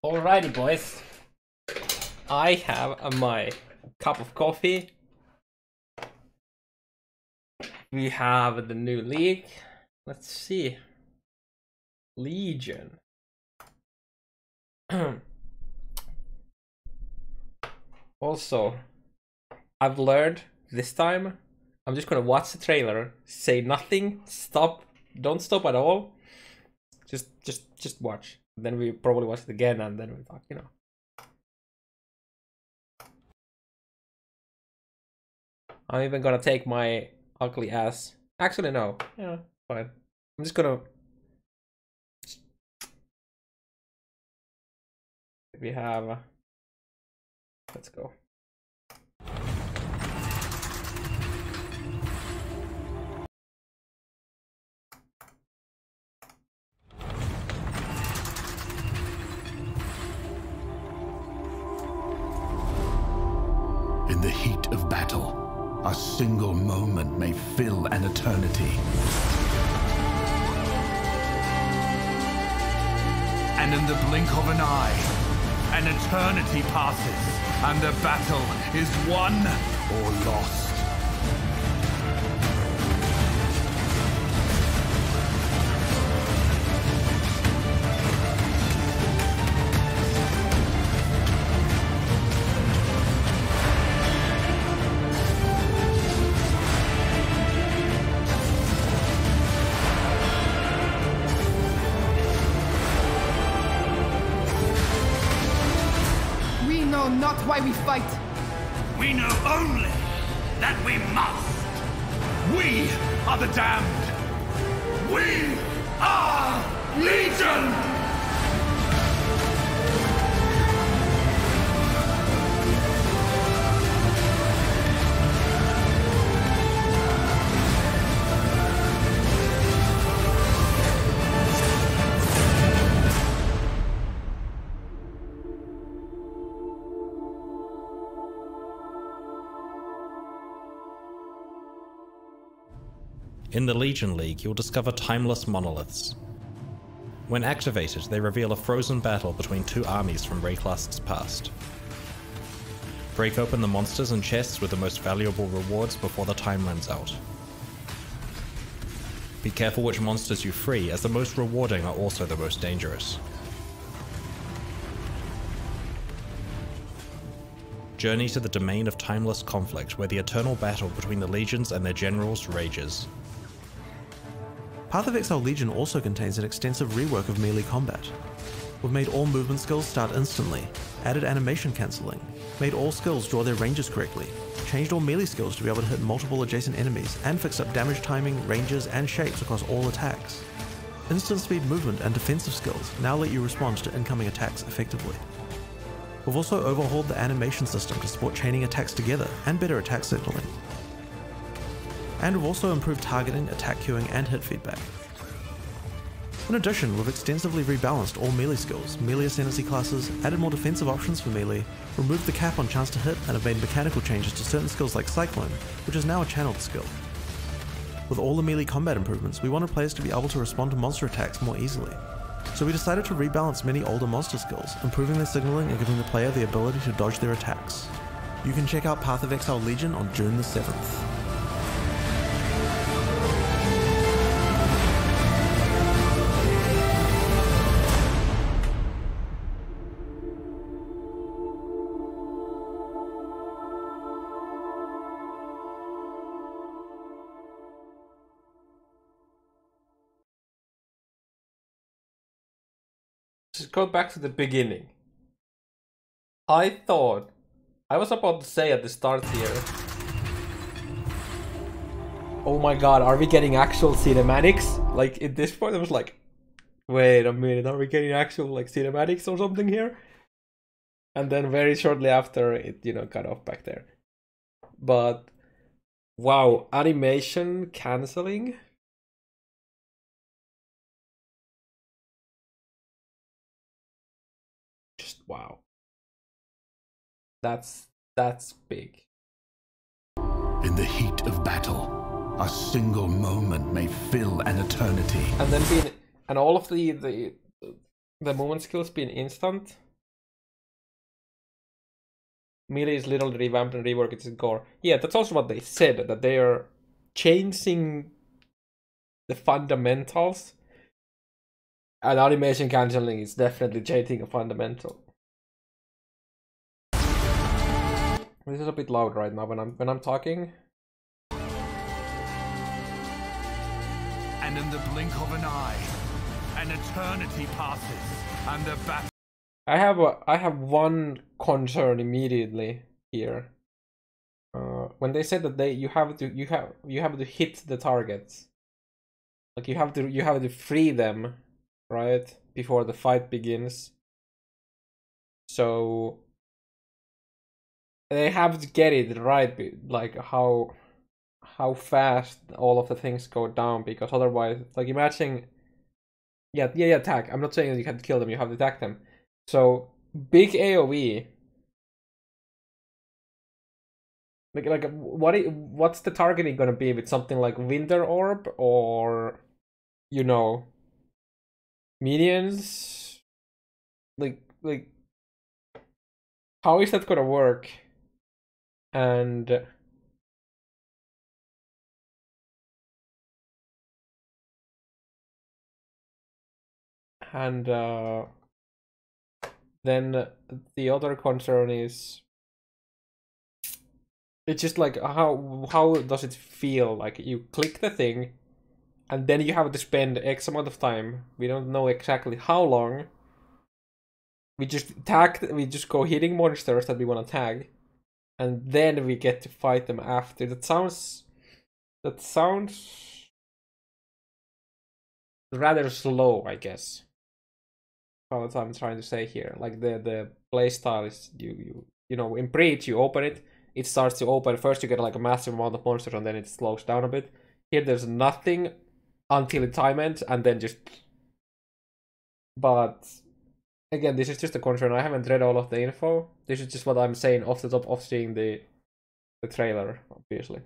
Alrighty, boys. I have my cup of coffee. We have the new league. Let's see. Legion. Also, I've learned this time, I'm just gonna watch the trailer, say nothing, stop, don't stop at all. Just watch. Then we probably watch it again and then we talk, you know. I'm even gonna take my ugly ass. Actually, no. Yeah, fine. I'm just gonna. We have. Let's go. In the heat of battle, a single moment may fill an eternity. And in the blink of an eye, an eternity passes, and the battle is won or lost. Not why we fight. We know only that we must. We are the damned. We are Legion! In the Legion League, you'll discover timeless monoliths. When activated, they reveal a frozen battle between two armies from Baeclast's past. Break open the monsters and chests with the most valuable rewards before the time runs out. Be careful which monsters you free, as the most rewarding are also the most dangerous. Journey to the domain of timeless conflict, where the eternal battle between the legions and their generals rages. Path of Exile Legion also contains an extensive rework of melee combat. We've made all movement skills start instantly, added animation cancelling, made all skills draw their ranges correctly, changed all melee skills to be able to hit multiple adjacent enemies, and fixed up damage timing, ranges, and shapes across all attacks. Instant speed movement and defensive skills now let you respond to incoming attacks effectively. We've also overhauled the animation system to support chaining attacks together and better attack signaling. And we've also improved targeting, attack queuing, and hit feedback. In addition, we've extensively rebalanced all melee skills, melee ascendancy classes, added more defensive options for melee, removed the cap on chance to hit, and have made mechanical changes to certain skills like Cyclone, which is now a channeled skill. With all the melee combat improvements, we wanted players to be able to respond to monster attacks more easily. So we decided to rebalance many older monster skills, improving their signaling and giving the player the ability to dodge their attacks. You can check out Path of Exile Legion on June the 7th. Just go back to the beginning. I was about to say at the start here, oh my god, are we getting actual cinematics? Like at this point I was like, wait a minute, are we getting actual like cinematics or something here? And then very shortly after it, you know, cut off back there. But wow, animation cancelling. Wow, that's big. In the heat of battle, a single moment may fill an eternity. And then all of the movement skills being instant. Melee is literally revamped and reworked its core. Yeah, that's also what they said, that they are changing the fundamentals. And animation cancelling is definitely changing a fundamental. This is a bit loud right now when I'm talking. And in the blink of an eye, an eternity passes, and the battle. I have one concern immediately here. When they said that you have to hit the targets, like you have to free them, right, before the fight begins. So they have to get it right, like how fast all of the things go down, because otherwise, like imagine, yeah, attack. I'm not saying that you have to kill them; you have to attack them. So big AOE. Like what's the targeting gonna be with something like Winter Orb or, you know, minions? Like how is that gonna work? And then the other concern is, it's just like how does it feel? Like you click the thing and then you have to spend X amount of time. We don't know exactly how long. We just go hitting monsters that we want to tag, and then we get to fight them after. That sounds rather slow, I guess. What I'm trying to say here. Like the playstyle is you know, in Breach you open it, it starts to open. First you get like a massive amount of monsters and then it slows down a bit. Here there's nothing until the time ends and then just. But again, this is just a concern. I haven't read all of the info. This is just what I'm saying off the top of seeing the trailer, obviously.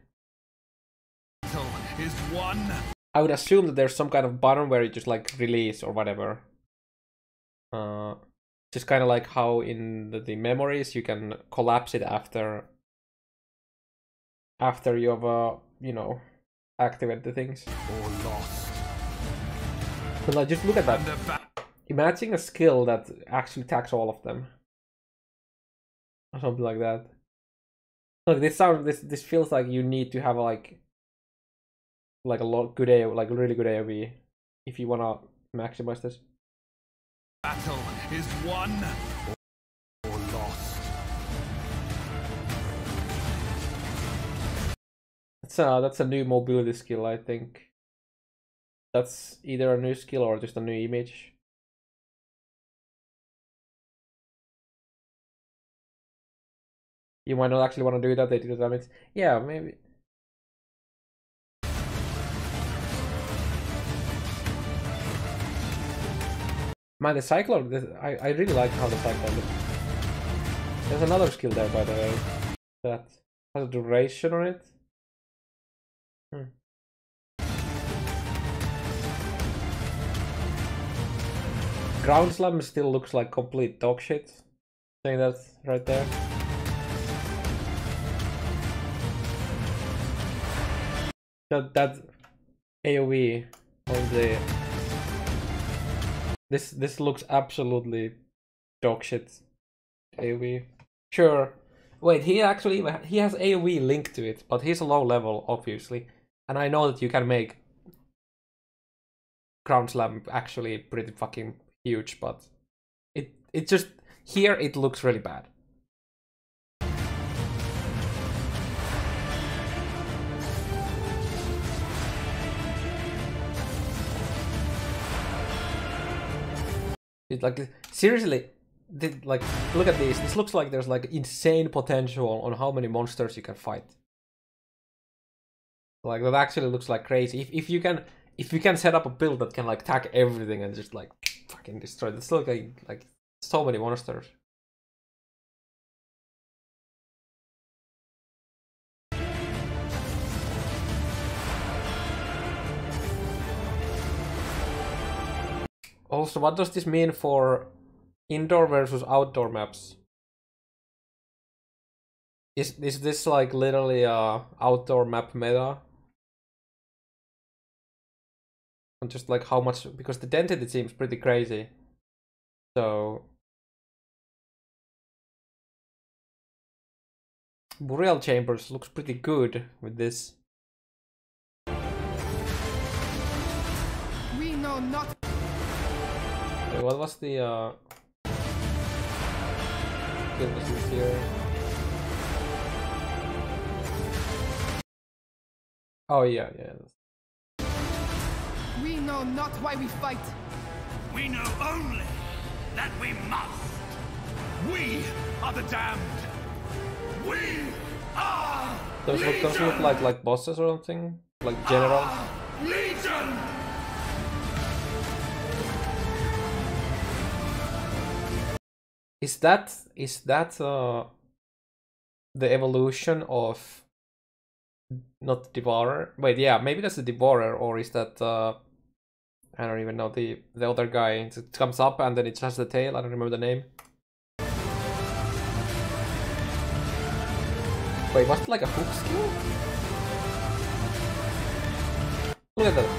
Is one. I would assume that there's some kind of button where you just like release or whatever. Just kind of like how in the memories you can collapse it after you have you know, activate the things. Or lost. But like, just look at that. Imagine a skill that actually attacks all of them, or something like that. Look, this feels like you need to have like a lot good AoE, like really good AoE, if you wanna maximize this. Battle is won or lost. That's a new mobility skill, I think. That's either a new skill or just a new image. You might not actually want to do that, they do damage. Yeah, maybe. Man, the Cyclone, I really like how the Cyclone looks. There's another skill there, by the way, that has a duration on it. Ground Slam still looks like complete dog shit. Saying that right there. That AoE on the this looks absolutely dog shit. AoE. Sure. Wait, he has AoE linked to it, but he's a low level, obviously. And I know that you can make Ground Slam actually pretty fucking huge, but it just here it looks really bad. It's like, seriously, like, look at this. This looks like there's like insane potential on how many monsters you can fight. Like, that actually looks like crazy. If you can set up a build that can like attack everything and just like fucking destroy, it's still like so many monsters. Also, what does this mean for indoor versus outdoor maps? Is this like literally outdoor map meta? And just like how much, because the density seems pretty crazy. So Burial Chambers looks pretty good with this. We know not. Wait, what was the skill was this here? Oh yeah. We know not why we fight. We know only that we must. We are the damned. We are Those look like bosses or something? Like generals? Legion! Is that the evolution of not Devourer? Wait, yeah, maybe that's the Devourer, or is that I don't even know the other guy. It comes up and then it has the tail. I don't remember the name. Wait, was it like a hook skill? Look at that.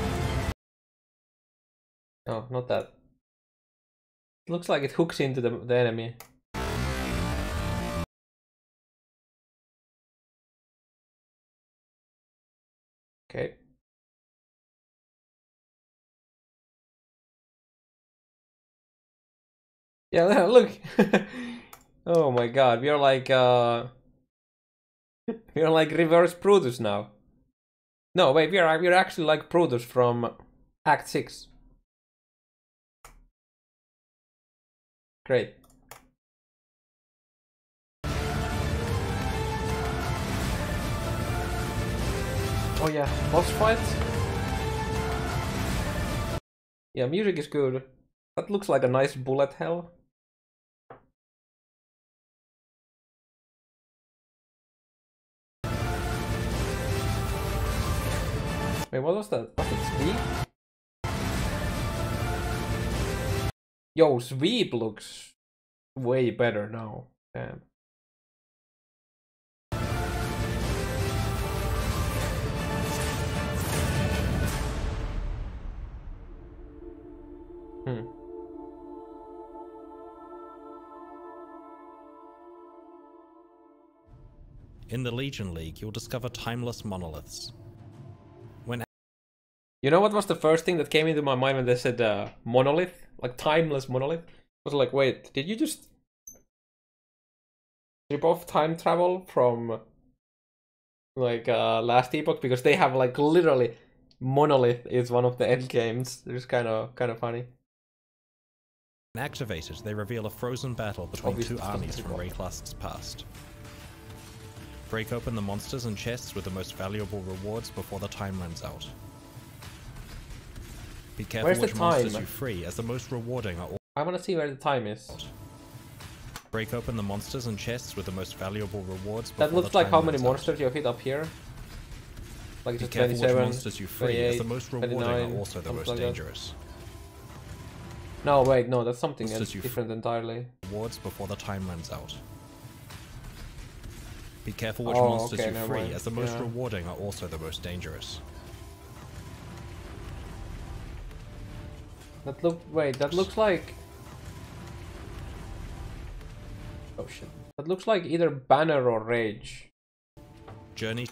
No, not that. It looks like it hooks into the enemy. Okay. Yeah, look. Oh my god, we are like reverse Brutus now. No, wait, we're actually like Brutus from Act 6. Great. Oh yeah, boss fight. Yeah, music is good. That looks like a nice bullet hell. Wait, what was that? Was it Sweep? Yo, Sweep looks way better now. Damn. In the Legion League, you'll discover timeless monoliths. You know what was the first thing that came into my mind when they said monolith? Like timeless monolith? I was like, wait, did you just rip off time travel from like last epoch? Because they have like literally Monolith is one of the end games. It's kind of funny. When activated, they reveal a frozen battle between Obviously, two armies from Baeclast's past. Break open the monsters and chests with the most valuable rewards before the time runs out. Be careful Where's which the monsters time? you free, as the most rewarding are all. I want to see where the time is. Break open the monsters and chests with the most valuable rewards before That looks the like time how many runs out. monsters you have hit up here. Like Be it's careful which 27, monsters you free, as the most rewarding 29, are also the something most like that. dangerous. No, wait, no, that's something Monsters else, you different entirely. Rewards before the time runs out. Be careful which Oh, monsters okay, you never free, mind. as the most Yeah. rewarding are also the most dangerous. That looks like... Oh shit. That looks like either Banner or Rage. Journey.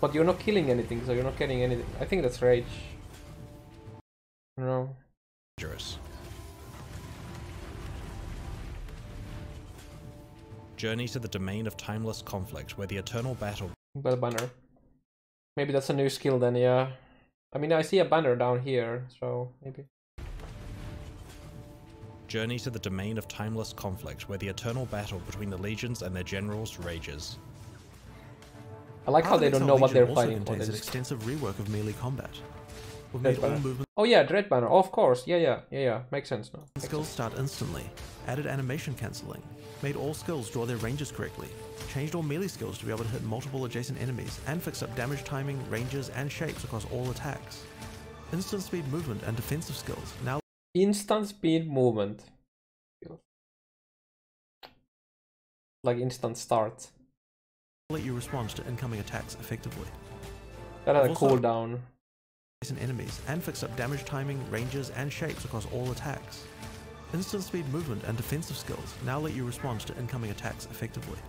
But you're not killing anything, so you're not getting anything. I think that's Rage. No. Dangerous. Journey to the domain of timeless conflict, where the eternal battle. Well, Banner. Maybe that's a new skill then, yeah. I mean, I see a banner down here, so maybe. Journey to the domain of timeless conflict, where the eternal battle between the legions and their generals rages. I like how they don't know what they're fighting for. Contains an extensive rework of melee combat. We've made all movement Oh yeah, Dread Banner, of course. Yeah. Makes sense now. Makes skills sense. start instantly, added animation cancelling, made all skills draw their ranges correctly, changed all melee skills to be able to hit multiple adjacent enemies, and fixed up damage timing, ranges, and shapes across all attacks. Instant speed movement and defensive skills now Instant speed movement. Like instant start. let you respond to incoming attacks effectively. That had a Also- cooldown. Enemies and fix up damage timing, ranges, and shapes across all attacks. Instant speed movement and defensive skills now let you respond to incoming attacks effectively.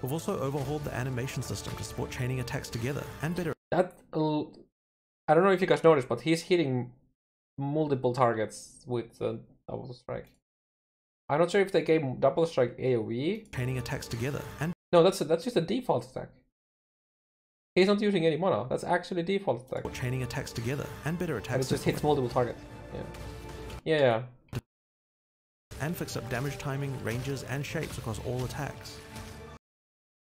We've also overhauled the animation system to support chaining attacks together and better. That I don't know if you guys noticed, but he's hitting multiple targets with double strike. I'm not sure if they gave double strike AoE. Chaining attacks together and No, that's just a default attack. He's not using any mana. That's actually default attack. support chaining attacks together and better And attacks. it just hits multiple targets. Yeah. And fix up damage timing, ranges, and shapes across all attacks.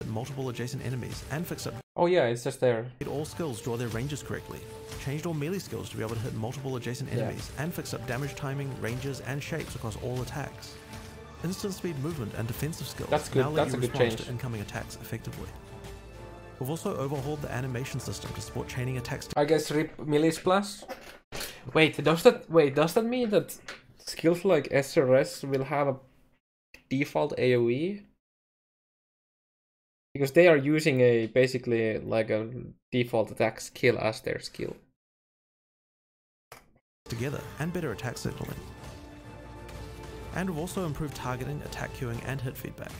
Multiple adjacent enemies and fix up. Oh yeah, it's just there. Made all skills draw their ranges correctly. Changed all melee skills to be able to hit multiple adjacent enemies and fix up damage timing, ranges, and shapes across all attacks. Instant speed movement and defensive skills That's good. now let That's you a good respond change. to incoming attacks effectively. We've also overhauled the animation system to support chaining attacks. I guess rip melee splash. Wait, does that mean that skills like SRS will have a default AoE? Because they are using basically like a default attack skill as their skill. Together and better attack signaling. And we've also improved targeting, attack queuing, and hit feedback.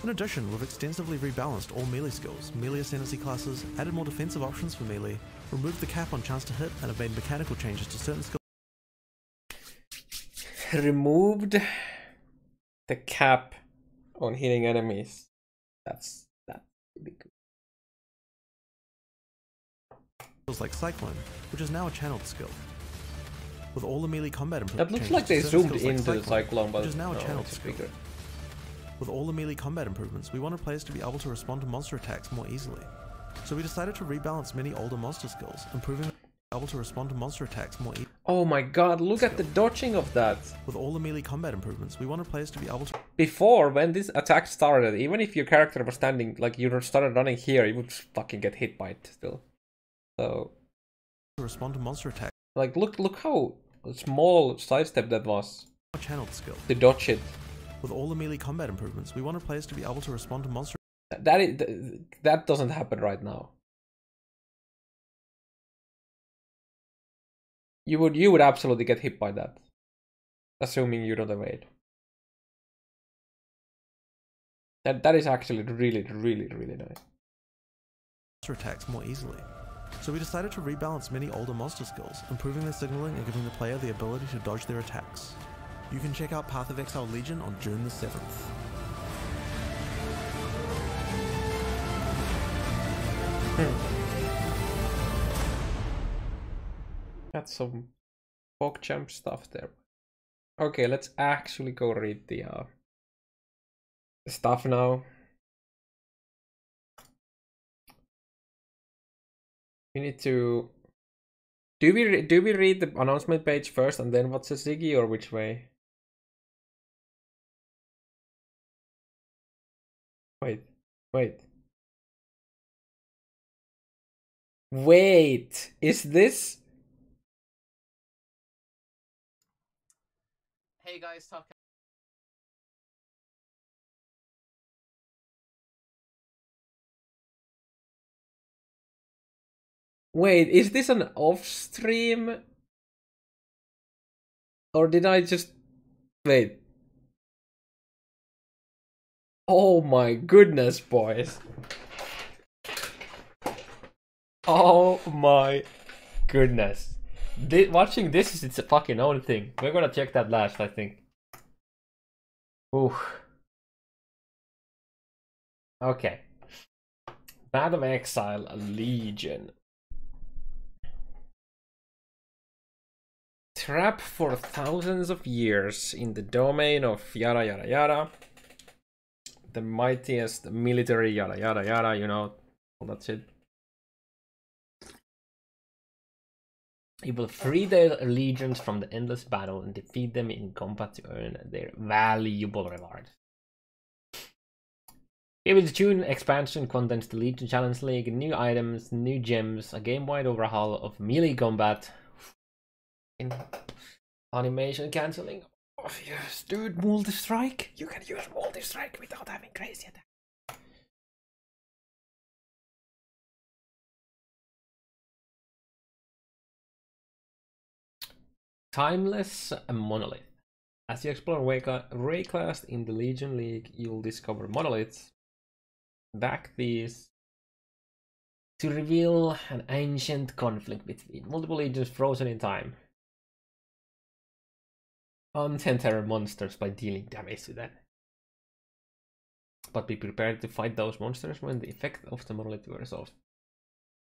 In addition, we've extensively rebalanced all melee skills, melee ascendancy classes, added more defensive options for melee, removed the cap on chance to hit, and have made mechanical changes to certain skills. Removed the cap on hitting enemies. That's really good. Skills like Cyclone, which is now a channeled skill. With all the melee combat That improvements. looks like they zoomed into the Cyclone, but which is now a no, channeled it's skill. bigger. With all the melee combat improvements, we wanted players to be able to respond to monster attacks more easily. So we decided to rebalance many older monster skills, improving able to respond to monster attacks more easily. Oh my god, look at the dodging of that. With all the melee combat improvements, we wanted players to be able to Before, when this attack started, even if your character was standing, like you started running here, you would fucking get hit by it still. So, respond to monster attacks. like, look how small sidestep that was A channeled skill. to dodge it. With all the melee combat improvements, we wanted players to be able to respond to monster. That doesn't happen right now. You would absolutely get hit by that, assuming you don't evade. That is actually really nice. Monster attacks more easily. So we decided to rebalance many older monster skills, improving their signaling and giving the player the ability to dodge their attacks. You can check out Path of Exile Legion on June the 7th. That's some PogChamp stuff there. Okay, let's actually go read the stuff now. We need to. Do we read the announcement page first and then what's a Ziggy, or which way? Wait, is this? Hey guys, talk. Wait, is this an off stream? Or did I just wait? Oh my goodness, boys. Oh my goodness. Watching this is its a fucking own thing. We're gonna check that last, I think. Ooh. Okay. Path of Exile, Legion. Trap for thousands of years in the domain of yada yada yada. The mightiest military yada yada yada, you know, all that shit. You will free their legions from the endless battle and defeat them in combat to earn their valuable reward. Here with the June expansion contains the Legion Challenge League, new items, new gems, a game-wide overhaul of melee combat, in animation cancelling. Oh yes, dude, multi-strike. You can use multi-strike without having crazy attack. Timeless Monolith. As you explore Baeclast in the Legion League, you'll discover monoliths. Back these to reveal an ancient conflict between multiple legions frozen in time. Untent monsters by dealing damage to them. But be prepared to fight those monsters when the effect of the monolith wears off.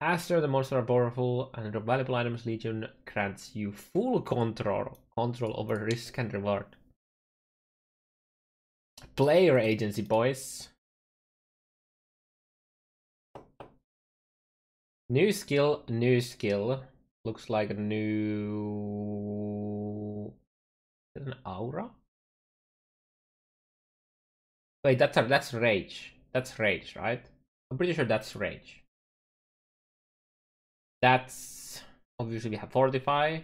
After the monsters are powerful and drop valuable items, Legion grants you full control over risk and reward. Player agency, boys. New skill, new skill. Looks like a new... an aura? Wait, that's rage. That's rage, right? I'm pretty sure that's rage. That's... obviously we have fortify.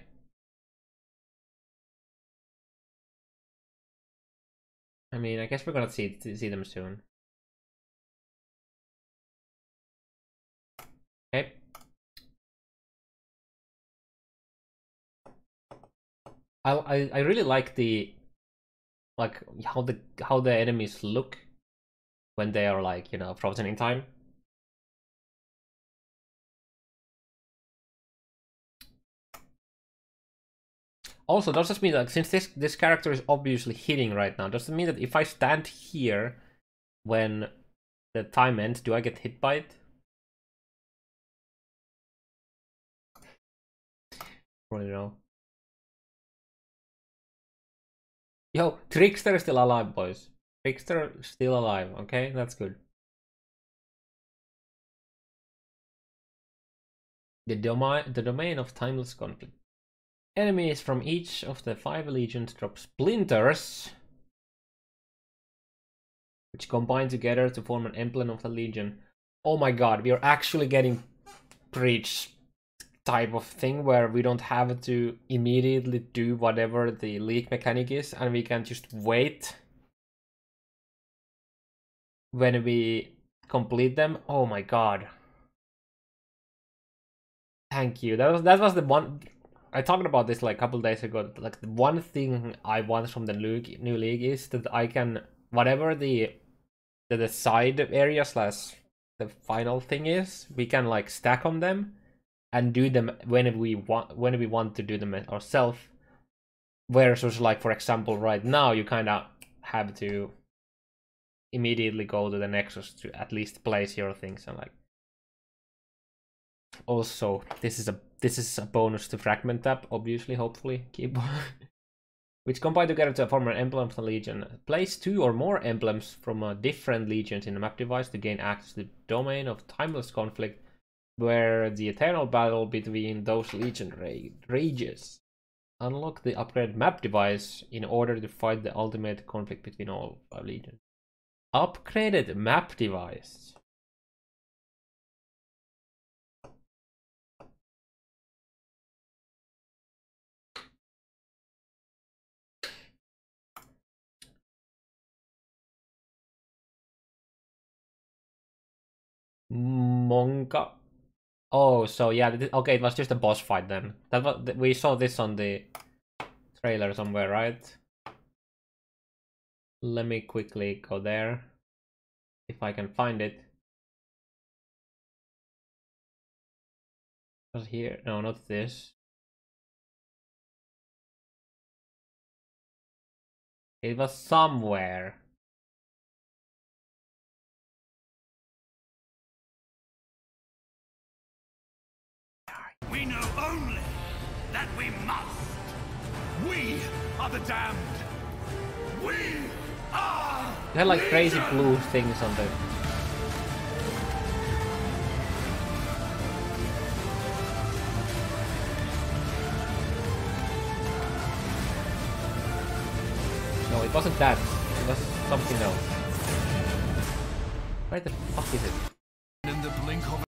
I mean, I guess we're gonna see them soon. Okay. I really like the how the enemies look when they are like, you know, frozen in time. Also, does this mean that since this character is obviously hitting right now, does it mean that if I stand here when the time ends, do I get hit by it? I don't know. Yo, Trickster is still alive, boys. Trickster still alive, okay? That's good. The domain of timeless conflict. Enemies from each of the 5 legions drop splinters, which combine together to form an emblem of the legion. Oh my god, we are actually getting breach type of thing where we don't have to immediately do whatever the league mechanic is, and we can just wait when we complete them. Oh my god. Thank you. That was the one I talked about this like a couple days ago. Like the one thing I want from the new league is that I can, whatever the side area slash the final thing is, we can like stack on them and do them when we want to do them ourselves. Whereas, like, for example, right now you kind of have to immediately go to the Nexus to at least place your things, and like. Also, this is a bonus to Fragment Tab, obviously, hopefully, keep which combine together to form an emblem of the Legion. Place 2 or more emblems from different legions in the map device to gain access to the domain of timeless conflict, where the eternal battle between those legion rages. Unlock the upgraded map device in order to fight the ultimate conflict between all 5 legions. Upgraded map device. Monka. Oh, so yeah, okay, it was just a boss fight then. We saw this on the trailer somewhere, right? Let me quickly go there, if I can find it. Was here? No, not this. It was somewhere. We know only that we must. We are the damned. We are. They had like crazy blue things on the. No, it wasn't that. It was something else. Where the fuck is it? In the blink of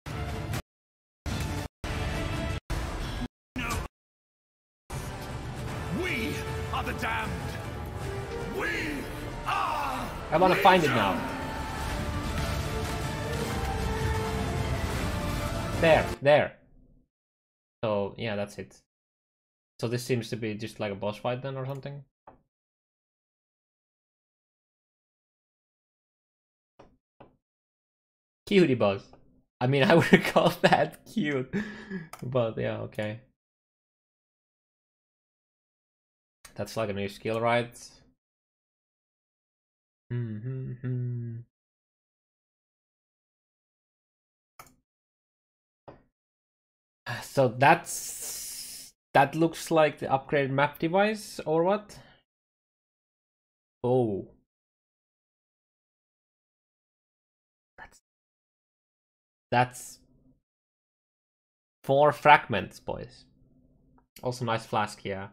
we are the damned. We are. I want to find it now. There. So yeah, that's it. So this seems to be just like a boss fight then or something. Cutie boss. I mean, I would call that cute. But yeah, okay. That's like a new skill, right? So that looks like the upgraded map device or what? Oh. That's 4 fragments, boys. Also nice flask, yeah.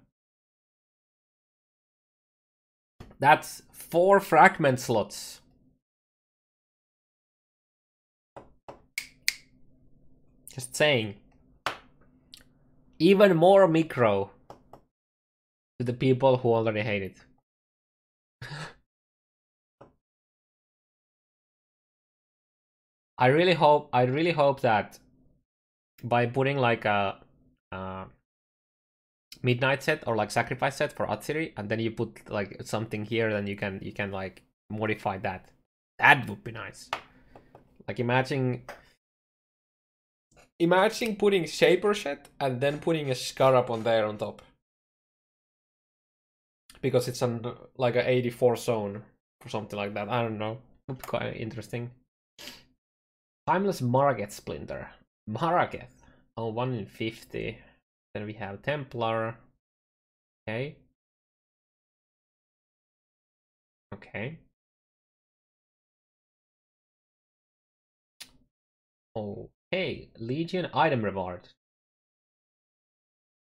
That's 4 fragment slots. Just saying. Even more micro to the people who already hate it. I really hope that by putting like a midnight set or like sacrifice set for Atsiri, and then you put like something here, then you can like modify that. That would be nice. Like imagine putting Shaper set and then putting a Scarab on there on top. Because it's on like a 84 zone or something like that. I don't know. Would be quite interesting. Timeless Marageth Splinter. Marageth. Oh, 1 in 50. Then we have Templar. Okay. Okay. Okay. Legion item reward.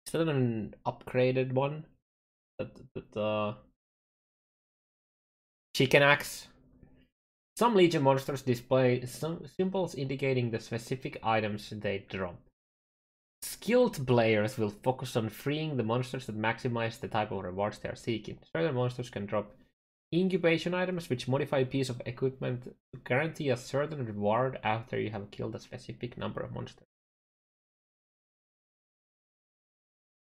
Is that an upgraded one? Chicken axe. Some Legion monsters display some symbols indicating the specific items they drop. Skilled players will focus on freeing the monsters that maximize the type of rewards they are seeking. Certain monsters can drop incubation items, which modify a piece of equipment to guarantee a certain reward after you have killed a specific number of monsters.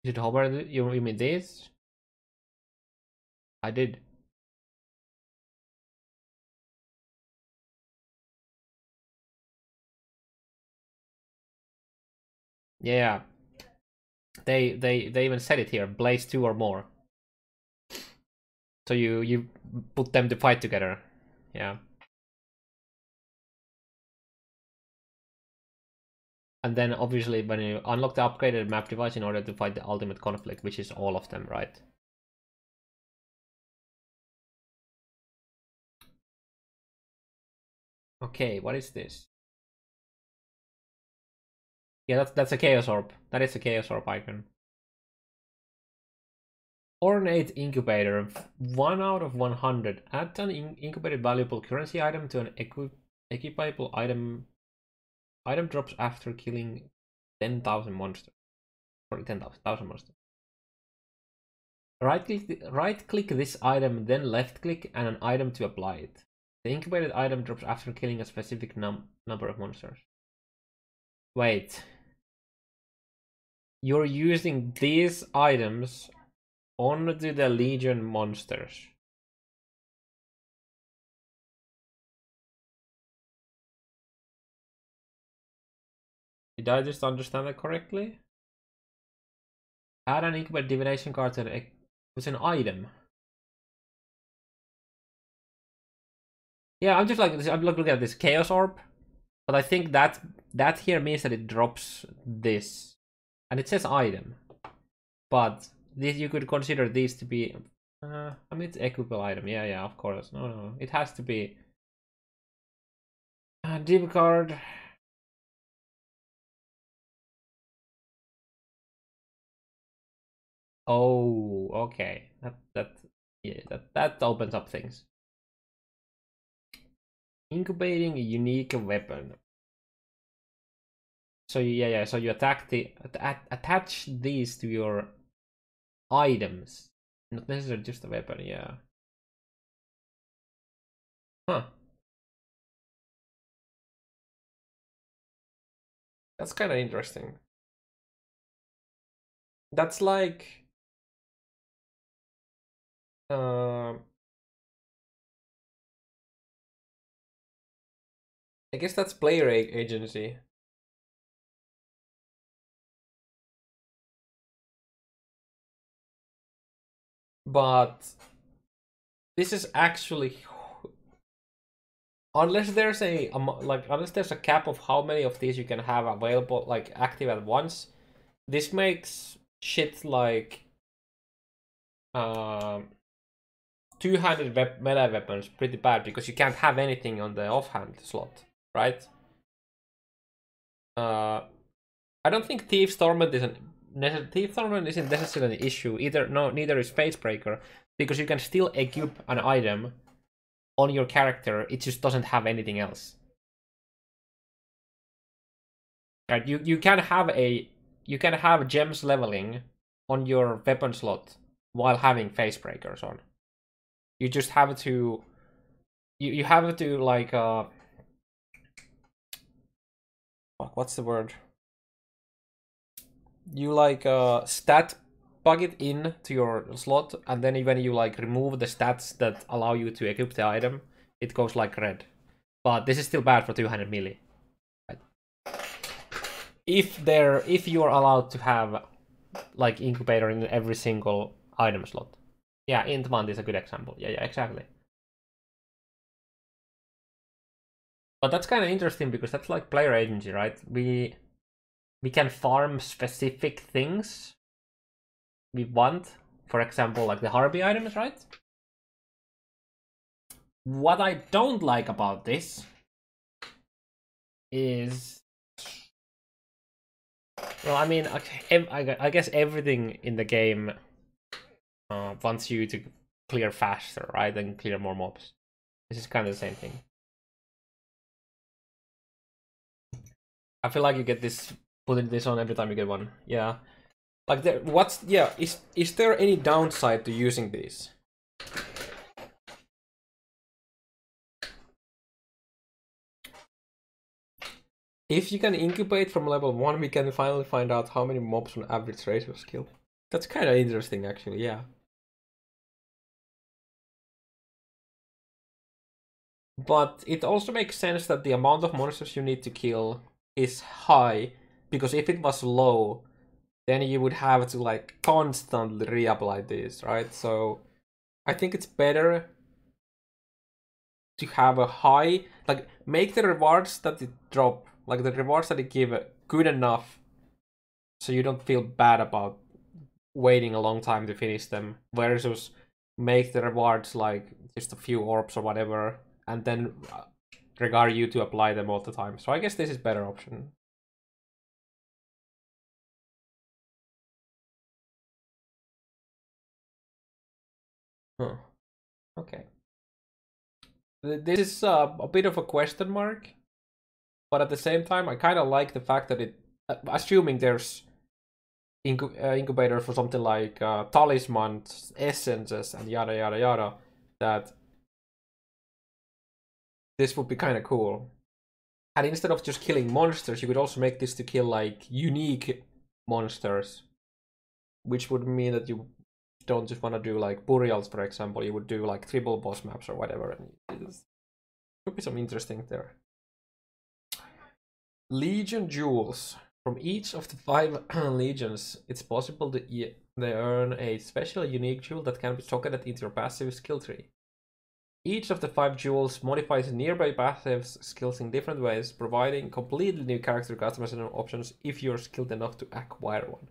Is it hover? You mean this? I did. Yeah. They even said it here. Blaze 2 or more. So you put them to fight together. Yeah. And then obviously when you unlock the upgraded map device in order to fight the ultimate conflict, which is all of them, right? Okay, what is this? Yeah, that's a Chaos Orb. That is a Chaos Orb icon. Ornate Incubator. 1 out of 100. Add an incubated valuable currency item to an equipable item. Item drops after killing 10,000 monsters. Sorry, 10,000 monsters. Right click this item, then left click and an item to apply it. The incubated item drops after killing a specific number of monsters. Wait. You're using these items onto the Legion monsters. Did I just understand that correctly? Add an incubated divination card to it's an item. Yeah, I'm just like I'm looking at this Chaos Orb, but I think that here means that it drops this, and it says item, but this you could consider these to be. I mean, it's equipable item. Yeah, of course. No, it has to be. Div card. Oh, okay. That opens up things. Incubating a unique weapon. So yeah. So you attach these to your items, not necessarily just a weapon. Yeah. Huh. That's kind of interesting. That's like I guess that's player agency. But this is actually, unless there's unless there's a cap of how many of these you can have available, like active at once, this makes shit like 200 melee weapons pretty bad, because you can't have anything on the offhand slot, right? I don't think Thief's Torment isn't necessarily an issue either. No, neither is Facebreaker, because you can still equip an item on your character. It just doesn't have anything else. Right? You can have gems leveling on your weapon slot while having Facebreakers on. You just have to you have to like what's the word? You like stat bug it in to your slot, and then when you like remove the stats that allow you to equip the item, it goes like red. But this is still bad for 200 melee. Right? If you are allowed to have like incubator in every single item slot. Yeah, Intmant is a good example. Yeah, exactly. But that's kind of interesting, because that's like player agency, right? We can farm specific things we want. For example, like the Harpy items, right? What I don't like about this is, well, I mean, I guess everything in the game wants you to clear faster, right? And clear more mobs. This is kind of the same thing. I feel like you get this, putting this on every time you get one. Yeah. Like, is there any downside to using these? If you can incubate from level 1, we can finally find out how many mobs on average ratio skill. That's kind of interesting, actually, yeah. But it also makes sense that the amount of monsters you need to kill is high, because if it was low, then you would have to like constantly reapply this, right? So I think it's better to have a high, like make the rewards that it drop, like the rewards that it give, good enough so you don't feel bad about waiting a long time to finish them, versus make the rewards like just a few orbs or whatever, and then regard you to apply them all the time. So I guess this is better option. Huh. Okay. This is a bit of a question mark, but at the same time, I kind of like the fact that it, assuming there's incubator for something like talismans, essences, and yada yada yada, that this would be kind of cool. And instead of just killing monsters, you could also make this to kill like unique monsters, which would mean that you don't just want to do like burials, for example. You would do like triple boss maps or whatever, and it could be some interesting there. Legion jewels. From each of the 5 legions, it's possible that they earn a special unique jewel that can be socketed into your passive skill tree. Each of the 5 jewels modifies nearby passive skills in different ways, providing completely new character customization options if you're skilled enough to acquire one.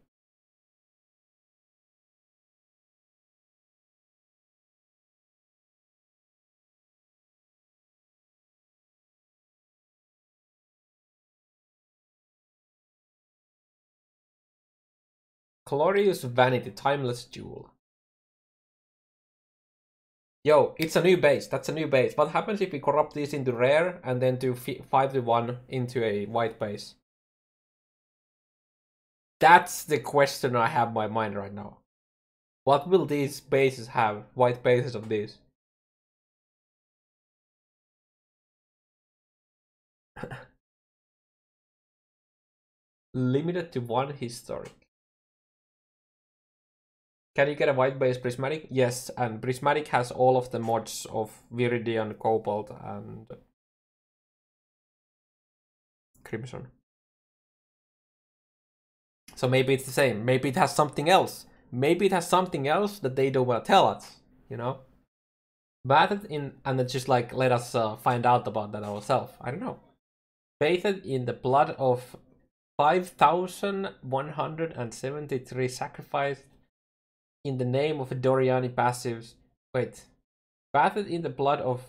Glorious Vanity Timeless Jewel. Yo, it's a new base. That's a new base. What happens if we corrupt these into rare and then do 5-1 into a white base? That's the question I have in my mind right now. What will these bases have? White bases of these? Limited to 1 historic. Can you get a white base prismatic? Yes, and prismatic has all of the mods of Viridian, Cobalt, and Crimson. So maybe it's the same. Maybe it has something else. Maybe it has something else that they don't want to tell us, you know? Bathed in, and then just like let us find out about that ourselves. I don't know. Bathed in the blood of 5,173 sacrificed in the name of Doriani passives. Wait. Bathed in the blood of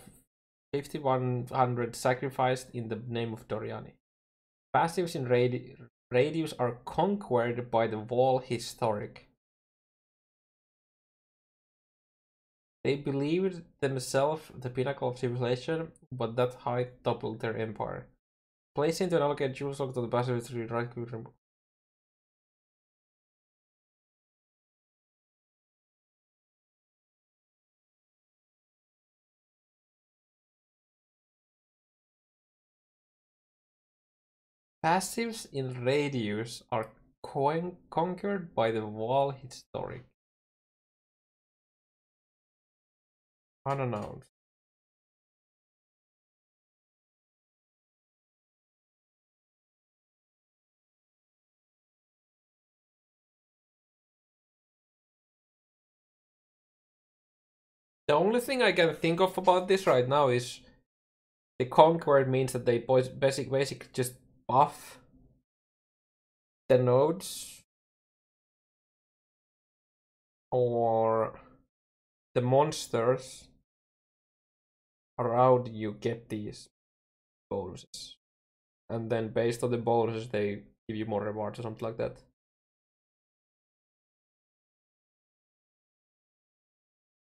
5,100 sacrificed in the name of Doriani. Passives in radius are conquered by the wall historic. They believed themselves the pinnacle of civilization, but that height toppled their empire. Place into an allocated jewel socket to the passive to right click remove. Passives in radius are conquered by the wall historic. Unannounced. The only thing I can think of about this right now is the conquered means that they basically just buff the nodes, or the monsters around you get these bonuses, and then based on the bonuses they give you more rewards or something like that.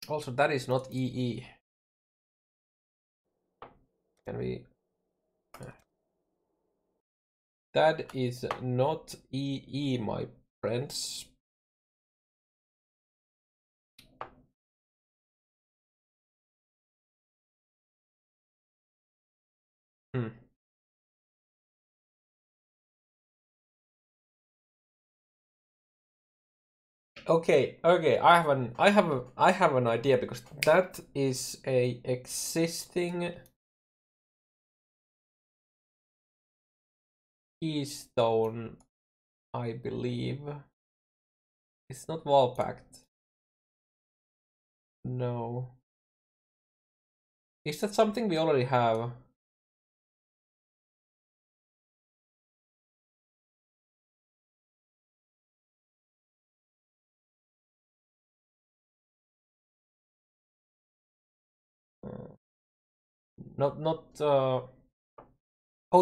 Also, that is not EE. Can we? That is not EE, my friends. Okay, I have an idea, because that is a existing keystone, I believe. It's not wall packed. No. Is that something we already have? Not oh,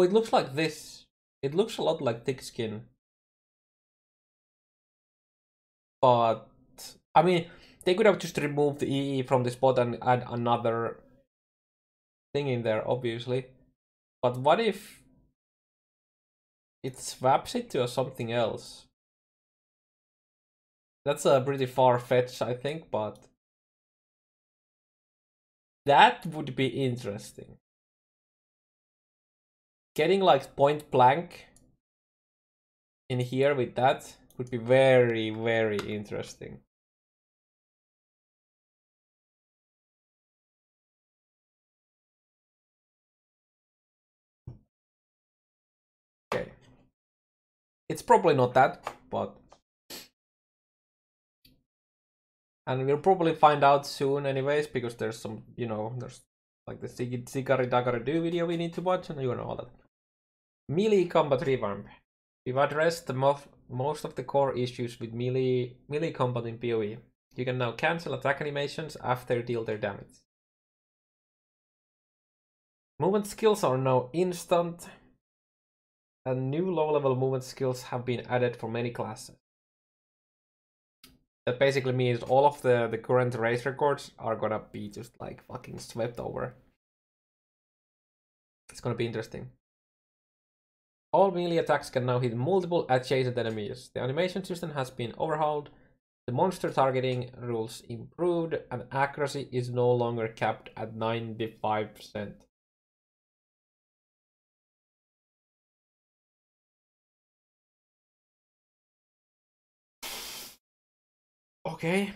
it looks like this. It looks a lot like thick skin. But I mean, they could have just removed the EE from the spot and add another thing in there, obviously. But what if it swaps it to something else? That's a pretty far-fetched, I think, but that would be interesting. Getting like point blank in here with that would be very, very interesting. Okay. It's probably not that, but... And we'll probably find out soon anyways, because there's some, you know, there's like the Zigari Dagari Do video we need to watch, and you know all that. Melee combat revamp. We've addressed most of the core issues with melee combat in PoE. You can now cancel attack animations after you deal their damage. Movement skills are now instant, and new low-level movement skills have been added for many classes. That basically means all of the current race records are gonna be just like fucking swept over. It's gonna be interesting. All melee attacks can now hit multiple adjacent enemies. The animation system has been overhauled, the monster targeting rules improved, and accuracy is no longer capped at 95%. Okay.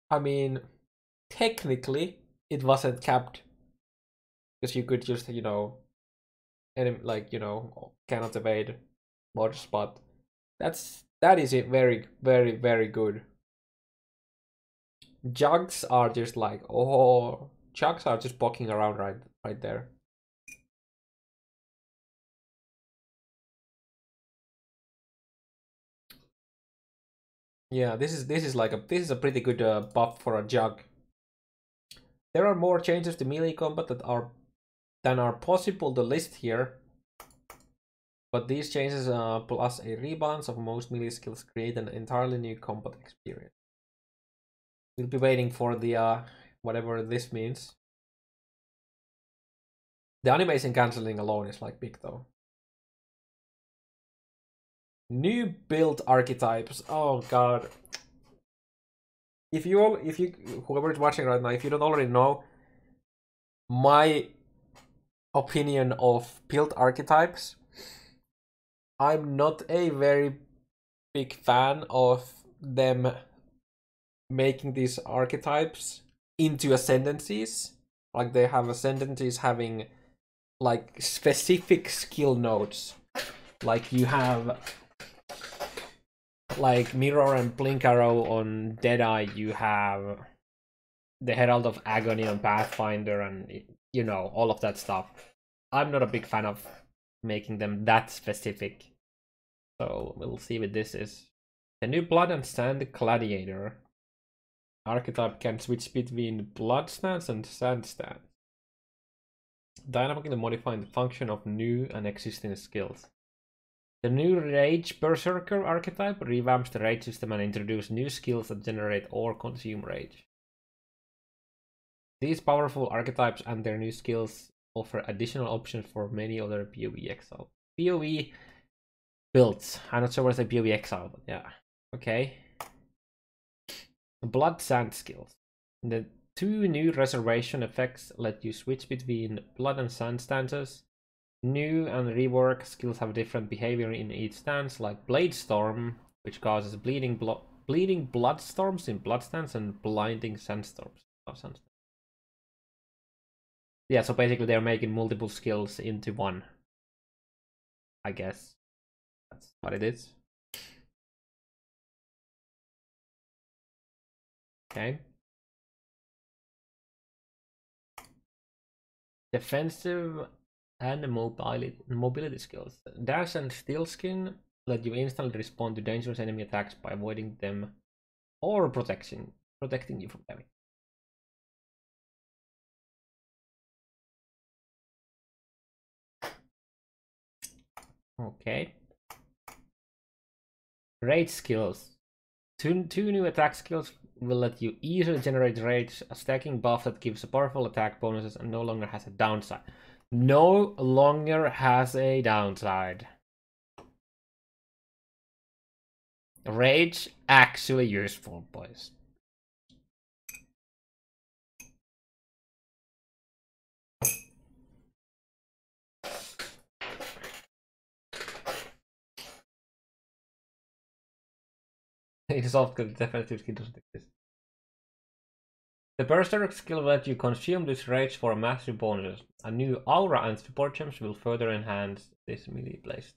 I mean, technically, it wasn't capped. Because you could just, you know, like, you know, cannot evade mods, but that is it very, very, very good. Jugs are just like, oh, jugs are just poking around right there. Yeah, this is like a pretty good buff for a jug. There are more changes to melee combat than are possible to list here. But these changes plus a rebalance of most melee skills create an entirely new combat experience. We'll be waiting for the whatever this means. The animation cancelling alone is like big though. New built archetypes. Oh god. If you whoever is watching right now, if you don't already know, my opinion of built archetypes, I'm not a very big fan of them making these archetypes into ascendancies. Like they have ascendancies having like specific skill nodes. Like you have like Mirror and Blink Arrow on Deadeye, you have the Herald of Agony on Pathfinder, and you know, all of that stuff. I'm not a big fan of making them that specific. So we'll see what this is. The new Blood and Sand Gladiator archetype can switch between blood stance and sand stance, dynamically modifying the function of new and existing skills. The new Rage Berserker archetype revamps the rage system and introduces new skills that generate or consume rage. These powerful archetypes and their new skills offer additional options for many other POE Exile. POE builds. I'm not sure what the POE Exile, but yeah. Okay. Blood Sand skills. The two new reservation effects let you switch between blood and sand stances. New and rework skills have different behavior in each stance, like Blade Storm, which causes bleeding blood storms in blood stance and blinding sandstorms. Yeah, so basically they're making multiple skills into one. I guess that's what it is. Okay. Defensive and mobility skills. Dash and Steel Skin let you instantly respond to dangerous enemy attacks by avoiding them or protecting you from damage. Okay. Rage skills. Two new attack skills will let you easily generate rage, a stacking buff that gives powerful attack bonuses and no longer has a downside. No longer has a downside. Rage actually useful, boys. It is often the defensive skill doesn't exist. The Berserker skill will let you consume this rage for massive bonuses. A new aura and support gems will further enhance this melee place.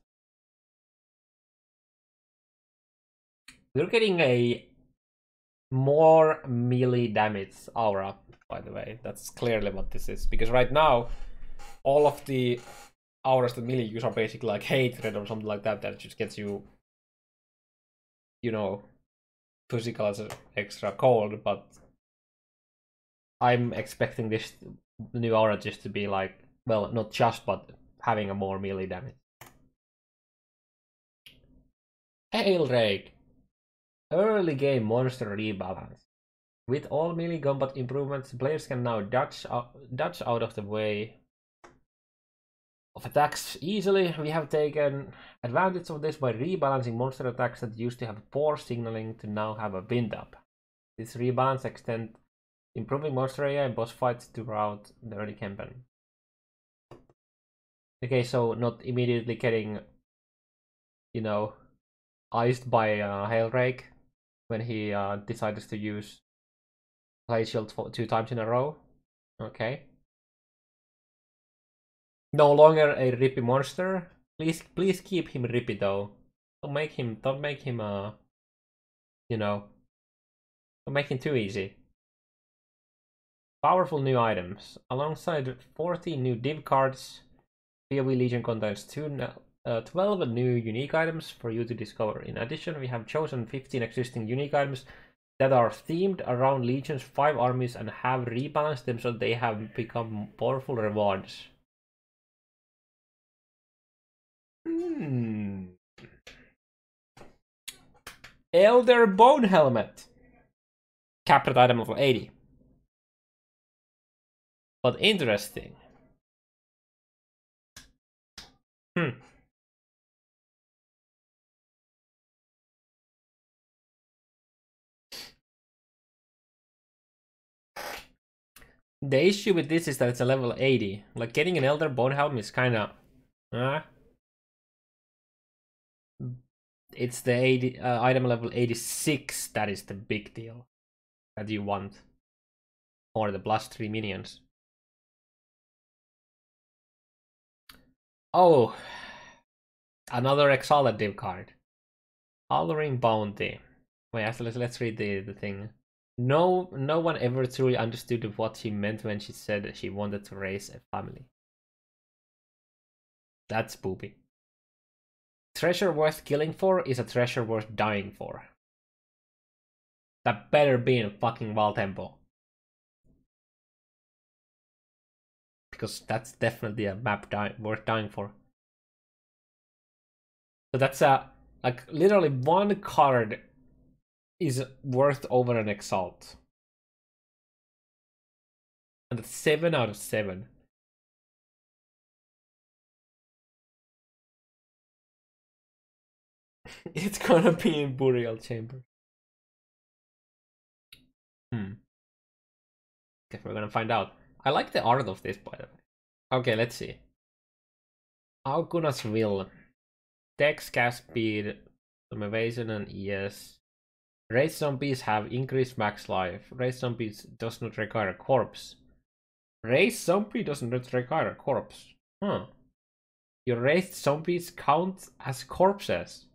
We're getting a more melee damage aura, by the way. That's clearly what this is. Because right now, all of the auras that melee use are basically like hatred or something like that just gets you, you know, physical as an extra cold, but I'm expecting this new aura just to be like, well, not just, but having a more melee damage. Hail Rake! Early game monster rebalance. With all melee combat improvements, players can now dodge out of the way of attacks easily. We have taken advantage of this by rebalancing monster attacks that used to have poor signaling to now have a wind up. This rebalance extends improving monster area and boss fights throughout the early campaign. Okay, so not immediately getting, you know, iced by Hailrake when he decides to use Blade Shield 2 times in a row. Okay. No longer a rippy monster. Please keep him rippy though. Don't make him you know, don't make him too easy. Powerful new items. Alongside 40 new div cards, POE Legion contains 12 new unique items for you to discover. In addition, we have chosen 15 existing unique items that are themed around Legion's 5 armies and have rebalanced them so they have become powerful rewards. Elder Bone Helmet. Captured item level 80. But interesting. The issue with this is that it's a level 80. Like, getting an Elder Bone Helm is kinda... It's the 80, item level 86 that is the big deal. That you want. Or the +3 minions. Oh! Another Exile div card. Hollering Bounty. Wait, let's read the thing. No one ever truly understood what she meant when she said she wanted to raise a family. That's poopy. Treasure worth killing for is a treasure worth dying for. That better be in fucking Val Temple. Because that's definitely a map worth dying for. So that's like literally one card is worth over an Exalt. And that's 7 out of 7. It's gonna be in Burial Chamber. Okay, we're gonna find out. I like the art of this, by the way. Okay, let's see. Auguna's Will. Dex, cast speed, some evasion and ES. Raised zombies have increased max life. Raised zombies does not require a corpse. Raised zombie doesn't require a corpse. Your raised zombies count as corpses.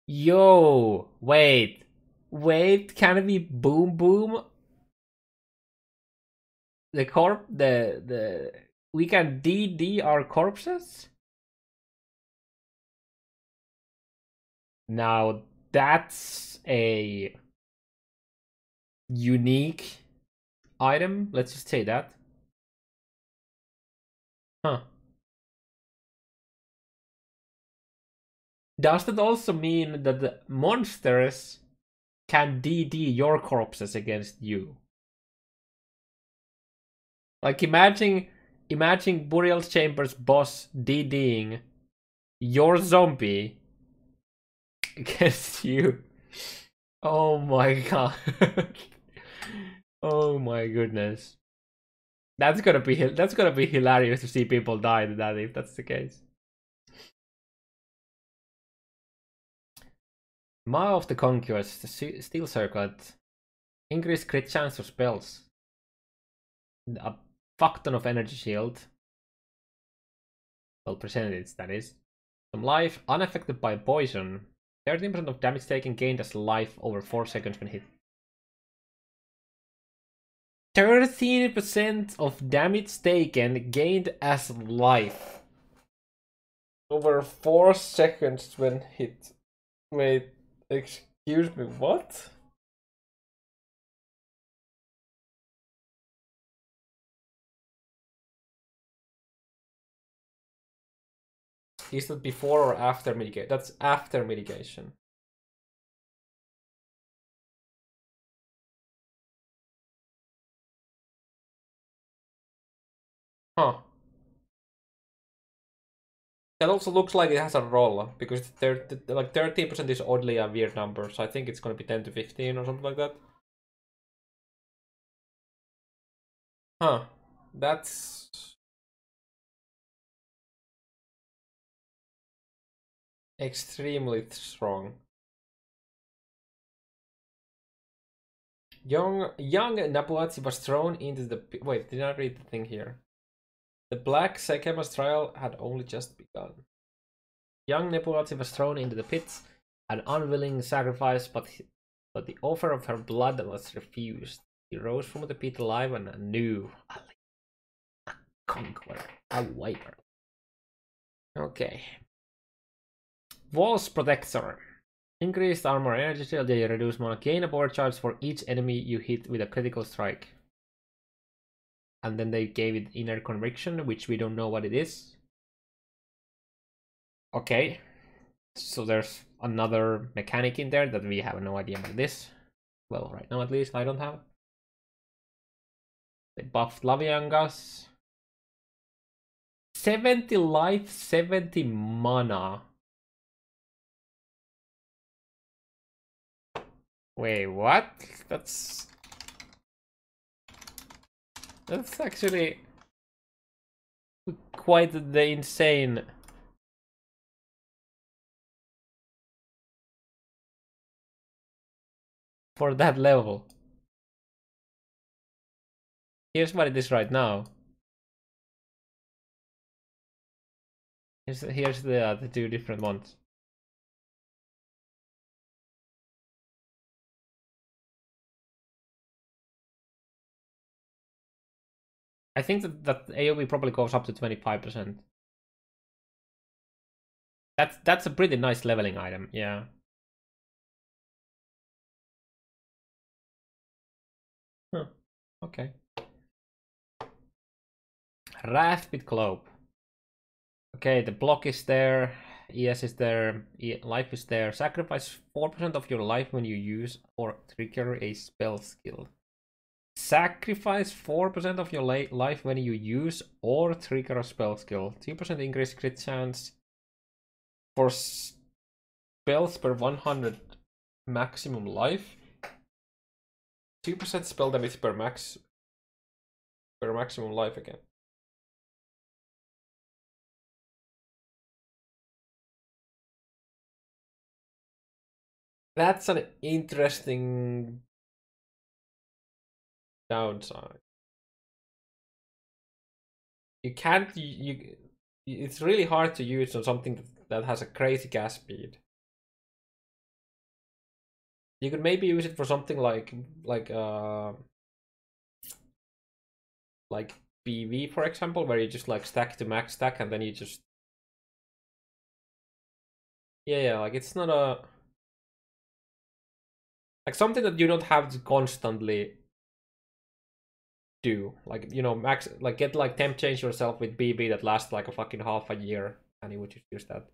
Yo, wait, can it be Boom Boom? We can DD our corpses? Now that's a unique item. Let's just say that. Does that also mean that the monsters can DD your corpses against you? Like, imagine Burial Chamber's boss DDing your zombie against you. Oh my god. Oh my goodness. That's gonna be hilarious to see people die in that if that's the case. Maw of the Conquest, the Steel Circuit. Increased crit chance of spells. A fuck ton of energy shield. Well, percentage, that is. Some life, unaffected by poison. 13% of damage taken gained as life over 4 seconds when hit. 13% of damage taken gained as life over 4 seconds when hit. Wait, excuse me, what? Is that before or after mitigation? That's after mitigation. Huh. That also looks like it has a roll, because like 13% is oddly a weird number, so I think it's gonna be 10 to 15 or something like that. Huh. That's... extremely strong. Young Nabuatsi was thrown into the... Wait, did I read the thing here? The Black Sekemas trial had only just begun. Young Nepulati was thrown into the pits, an unwilling sacrifice, but the offer of her blood was refused. He rose from the pit alive and anew. A conqueror, a wiper. Okay. Walls Protector. Increased armor energy TLDW, reduce mana, gain a board charge for each enemy you hit with a critical strike. And then they gave it Inner Conviction, which we don't know what it is. Okay. So there's another mechanic in there that we have no idea what it is. Well, right now at least I don't have. They buffed Laviangas. 70 life, 70 mana. Wait, what? That's actually quite the insane. For that level. Here's what it is right now. Here's the two different ones. I think that AoE probably goes up to 25%. That's a pretty nice leveling item, yeah. Huh. Okay. Wrath with Cloak. Okay, the block is there, ES is there, life is there. Sacrifice 4% of your life when you use or trigger a spell skill. Sacrifice 4% of your life when you use or trigger a spell skill. 2% increased crit chance for spells per 100 maximum life. 2% spell damage per maximum life again. That's an interesting downside. You can't. It's really hard to use on something that has a crazy cast speed. You could maybe use it for something like PV, for example, where you just like stack to max stack and then you just yeah, like it's not a like something that you don't have to constantly do, like, you know, max, like get like temp change yourself with BB that lasts like a fucking half a year and you would just use that.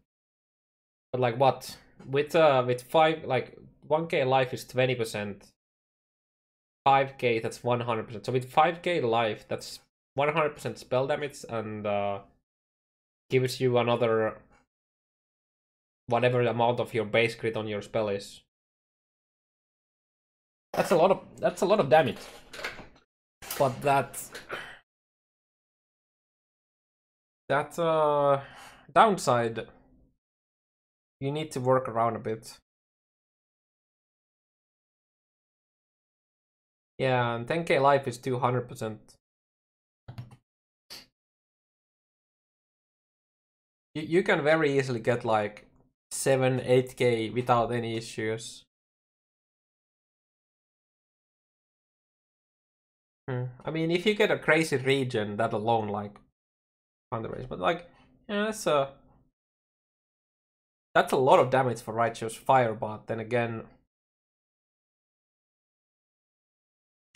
But like what with 5, like 1k life is 20%, 5k that's 100%. So with 5k life that's 100% spell damage and gives you another whatever amount of your base crit on your spell is. That's a lot of damage. But that downside you need to work around a bit. Yeah, and 10k life is 200%. You can very easily get like 7-8k without any issues. I mean, if you get a crazy region, that alone, like, underrates. But like, yeah, that's a lot of damage for Righteous Fire. But then again,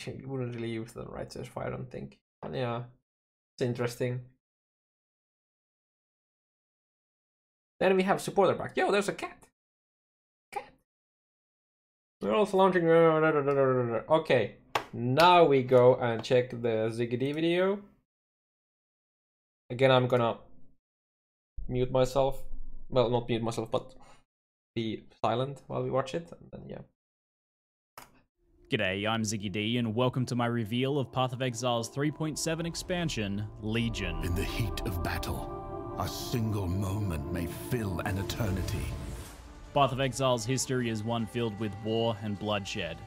you wouldn't really use the Righteous Fire, I don't think. But yeah, it's interesting. Then we have supporter back. Yo, there's a cat. We're also launching. Okay. Now we go and check the Ziggy video. Again, I'm gonna mute myself. Well, not mute myself, but be silent while we watch it. And then, yeah. G'day, I'm Ziggy D, and welcome to my reveal of Path of Exile's 3.7 expansion, Legion. In the heat of battle, a single moment may fill an eternity. Path of Exile's history is one filled with war and bloodshed.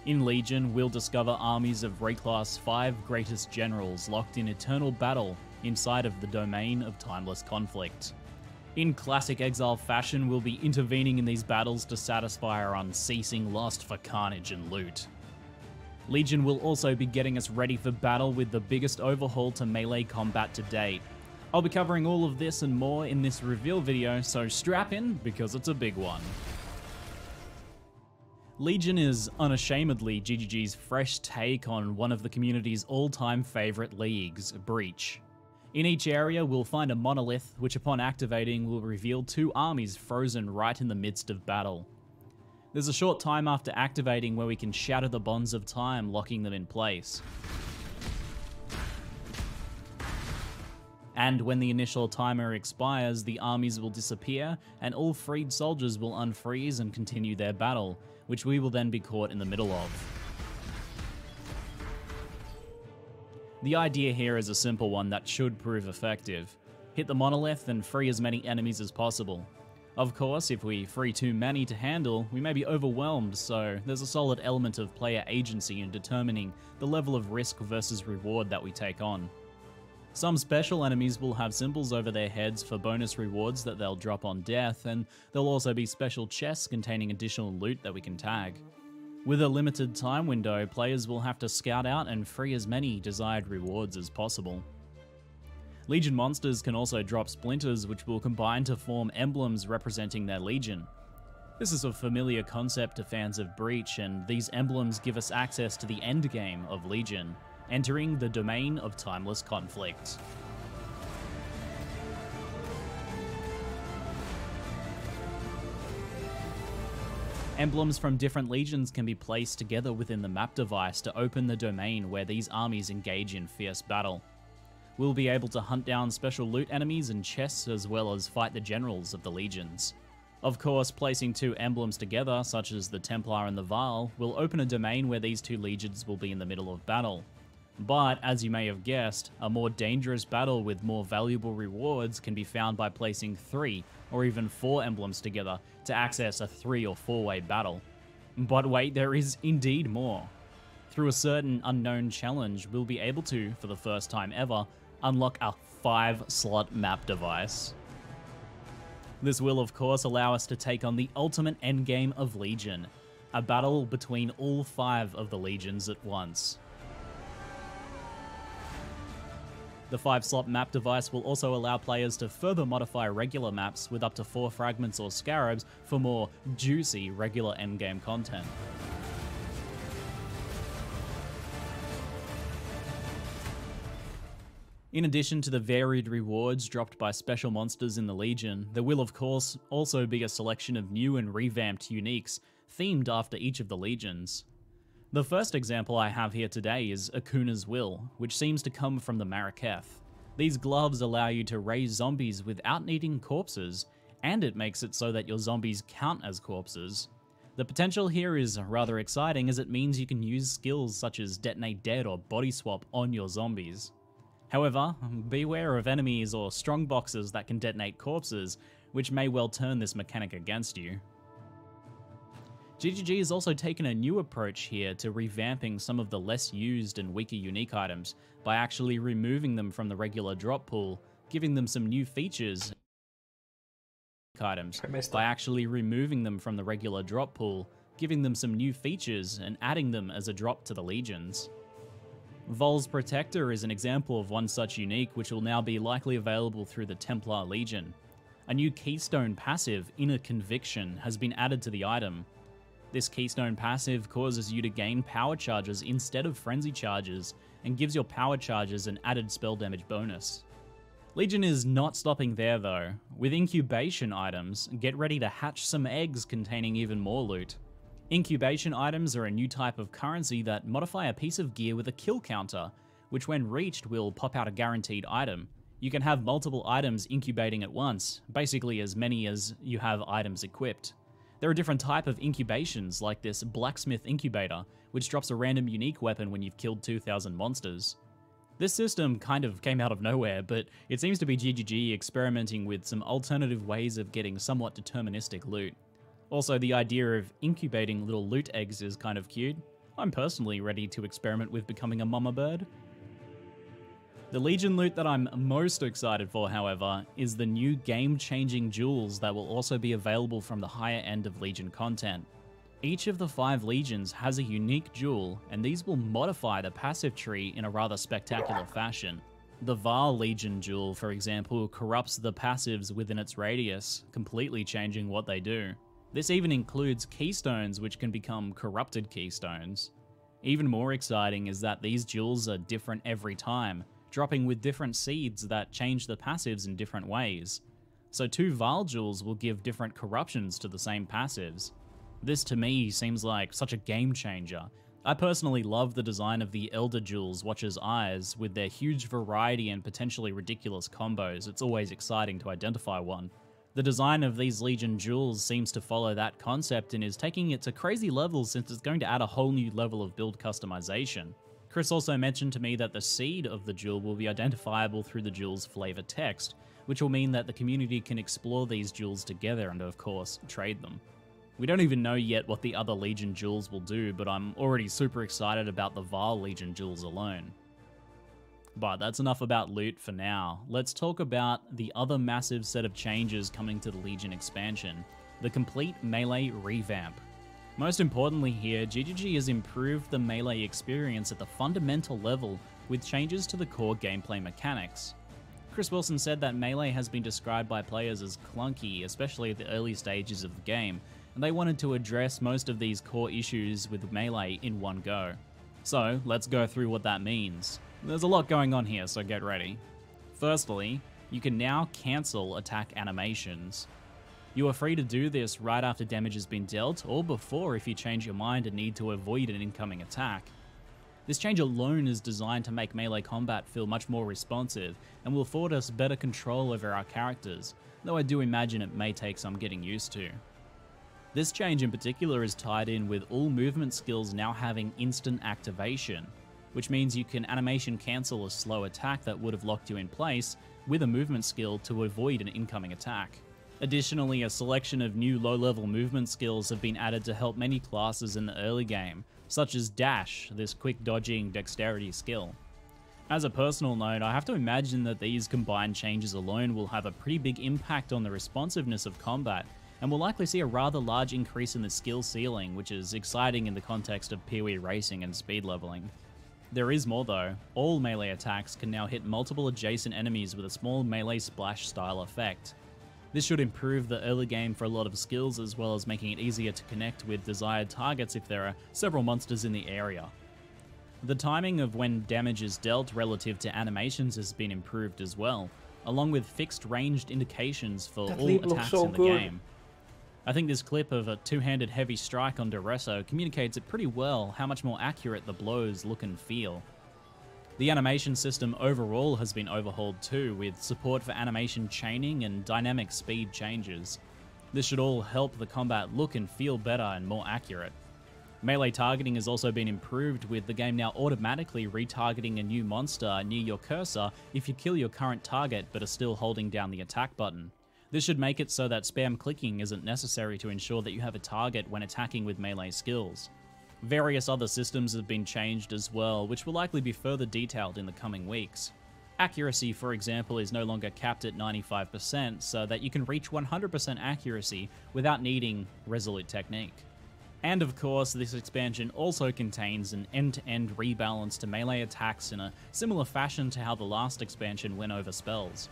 In Legion, we'll discover armies of Baeclast's 5 greatest generals locked in eternal battle inside of the domain of timeless conflict. In classic Exile fashion, we'll be intervening in these battles to satisfy our unceasing lust for carnage and loot. Legion will also be getting us ready for battle with the biggest overhaul to melee combat to date. I'll be covering all of this and more in this reveal video, so strap in because it's a big one. Legion is unashamedly GGG's fresh take on one of the community's all-time favourite leagues, Breach. In each area, we'll find a monolith, which upon activating will reveal 2 armies frozen right in the midst of battle. There's a short time after activating where we can shatter the bonds of time, locking them in place. And when the initial timer expires, the armies will disappear, and all freed soldiers will unfreeze and continue their battle, which we will then be caught in the middle of. The idea here is a simple one that should prove effective. Hit the monolith and free as many enemies as possible. Of course, if we free too many to handle, we may be overwhelmed, so there's a solid element of player agency in determining the level of risk versus reward that we take on. Some special enemies will have symbols over their heads for bonus rewards that they'll drop on death, and there'll also be special chests containing additional loot that we can tag. With a limited time window, players will have to scout out and free as many desired rewards as possible. Legion monsters can also drop splinters, which will combine to form emblems representing their legion. This is a familiar concept to fans of Breach, and these emblems give us access to the endgame of Legion, entering the domain of timeless conflict. Emblems from different legions can be placed together within the map device to open the domain where these armies engage in fierce battle. We'll be able to hunt down special loot enemies and chests as well as fight the generals of the legions. Of course, placing 2 emblems together, such as the Templar and the Varl, will open a domain where these 2 legions will be in the middle of battle. But, as you may have guessed, a more dangerous battle with more valuable rewards can be found by placing 3 or even 4 emblems together to access a 3 or 4-way battle. But wait, there is indeed more. Through a certain unknown challenge, we'll be able to, for the first time ever, unlock a 5-slot map device. This will of course allow us to take on the ultimate endgame of Legion, a battle between all 5 of the legions at once. The 5-slot map device will also allow players to further modify regular maps with up to 4 fragments or scarabs for more juicy regular endgame content. In addition to the varied rewards dropped by special monsters in the Legion, there will of course also be a selection of new and revamped uniques, themed after each of the legions. The first example I have here today is Akuna's Will, which seems to come from the Maraketh. These gloves allow you to raise zombies without needing corpses, and it makes it so that your zombies count as corpses. The potential here is rather exciting as it means you can use skills such as Detonate Dead or Body Swap on your zombies. However, beware of enemies or strongboxes that can detonate corpses, which may well turn this mechanic against you. GGG has also taken a new approach here to revamping some of the less used and weaker unique items by actually removing them from the regular drop pool, giving them some new features and adding them as a drop to the legions. Vol's Protector is an example of one such unique, which will now be likely available through the Templar Legion. A new keystone passive, Inner Conviction, has been added to the item. This keystone passive causes you to gain power charges instead of frenzy charges, and gives your power charges an added spell damage bonus. Legion is not stopping there though. With Incubation Items, get ready to hatch some eggs containing even more loot. Incubation Items are a new type of currency that modify a piece of gear with a kill counter, which when reached will pop out a guaranteed item. You can have multiple items incubating at once, basically as many as you have items equipped. There are different types of incubations, like this Blacksmith Incubator, which drops a random unique weapon when you've killed 2,000 monsters. This system kind of came out of nowhere, but it seems to be GGG experimenting with some alternative ways of getting somewhat deterministic loot. Also, the idea of incubating little loot eggs is kind of cute. I'm personally ready to experiment with becoming a mama bird. The Legion loot that I'm most excited for, however, is the new game-changing jewels that will also be available from the higher end of Legion content. Each of the 5 Legions has a unique jewel, and these will modify the passive tree in a rather spectacular fashion. The Vaal Legion jewel, for example, corrupts the passives within its radius, completely changing what they do. This even includes keystones, which can become corrupted keystones. Even more exciting is that these jewels are different every time, dropping with different seeds that change the passives in different ways. So 2 Vaal jewels will give different corruptions to the same passives. This to me seems like such a game changer. I personally love the design of the Elder Jewels Watcher's Eyes with their huge variety and potentially ridiculous combos. It's always exciting to identify one. The design of these Legion jewels seems to follow that concept and is taking it to crazy levels since it's going to add a whole new level of build customization. Chris also mentioned to me that the seed of the jewel will be identifiable through the jewel's flavor text, which will mean that the community can explore these jewels together and, of course, trade them. We don't even know yet what the other Legion jewels will do, but I'm already super excited about the Vaal Legion jewels alone. But that's enough about loot for now. Let's talk about the other massive set of changes coming to the Legion expansion, the complete melee revamp. Most importantly here, GGG has improved the melee experience at the fundamental level with changes to the core gameplay mechanics. Chris Wilson said that melee has been described by players as clunky, especially at the early stages of the game, and they wanted to address most of these core issues with melee in one go. So, let's go through what that means. There's a lot going on here, so get ready. Firstly, you can now cancel attack animations. You are free to do this right after damage has been dealt, or before if you change your mind and need to avoid an incoming attack. This change alone is designed to make melee combat feel much more responsive, and will afford us better control over our characters, though I do imagine it may take some getting used to. This change in particular is tied in with all movement skills now having instant activation, which means you can animation cancel a slow attack that would have locked you in place with a movement skill to avoid an incoming attack. Additionally, a selection of new low-level movement skills have been added to help many classes in the early game, such as Dash, this quick dodging dexterity skill. As a personal note, I have to imagine that these combined changes alone will have a pretty big impact on the responsiveness of combat, and will likely see a rather large increase in the skill ceiling, which is exciting in the context of PoE racing and speed leveling. There is more though. All melee attacks can now hit multiple adjacent enemies with a small melee splash style effect. This should improve the early game for a lot of skills, as well as making it easier to connect with desired targets if there are several monsters in the area. The timing of when damage is dealt relative to animations has been improved as well, along with fixed ranged indications for all attacks in the game. I think this clip of a two-handed heavy strike on Duresso communicates it pretty well how much more accurate the blows look and feel. The animation system overall has been overhauled too, with support for animation chaining and dynamic speed changes. This should all help the combat look and feel better and more accurate. Melee targeting has also been improved, with the game now automatically retargeting a new monster near your cursor if you kill your current target but are still holding down the attack button. This should make it so that spam clicking isn't necessary to ensure that you have a target when attacking with melee skills. Various other systems have been changed as well, which will likely be further detailed in the coming weeks. Accuracy, for example, is no longer capped at 95%, so that you can reach 100% accuracy without needing resolute technique. And of course, this expansion also contains an end-to-end rebalance to melee attacks in a similar fashion to how the last expansion went over spells.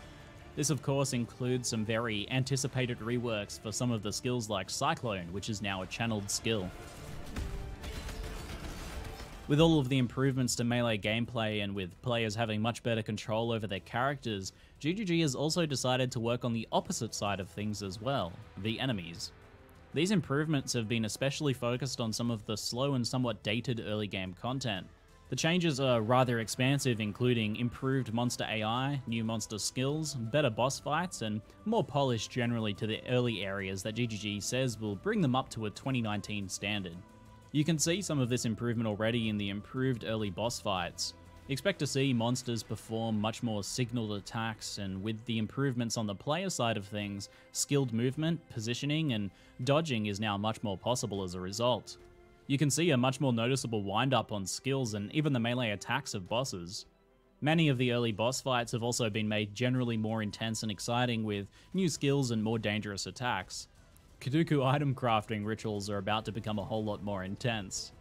This of course includes some very anticipated reworks for some of the skills like Cyclone, which is now a channeled skill. With all of the improvements to melee gameplay and with players having much better control over their characters, GGG has also decided to work on the opposite side of things as well, the enemies. These improvements have been especially focused on some of the slow and somewhat dated early game content. The changes are rather expansive, including improved monster AI, new monster skills, better boss fights, and more polish generally to the early areas that GGG says will bring them up to a 2019 standard. You can see some of this improvement already in the improved early boss fights. Expect to see monsters perform much more signaled attacks, and with the improvements on the player side of things, skilled movement, positioning, and dodging is now much more possible as a result. You can see a much more noticeable wind-up on skills and even the melee attacks of bosses. Many of the early boss fights have also been made generally more intense and exciting with new skills and more dangerous attacks. Kaduku item crafting rituals are about to become a whole lot more intense.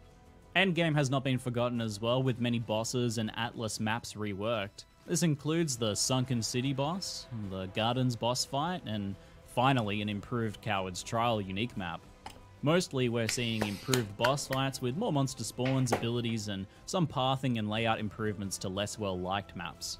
Endgame has not been forgotten as well, with many bosses and Atlas maps reworked. This includes the Sunken City boss, the Gardens boss fight, and finally an improved Coward's Trial unique map. Mostly we're seeing improved boss fights with more monster spawns, abilities, and some pathing and layout improvements to less well-liked maps.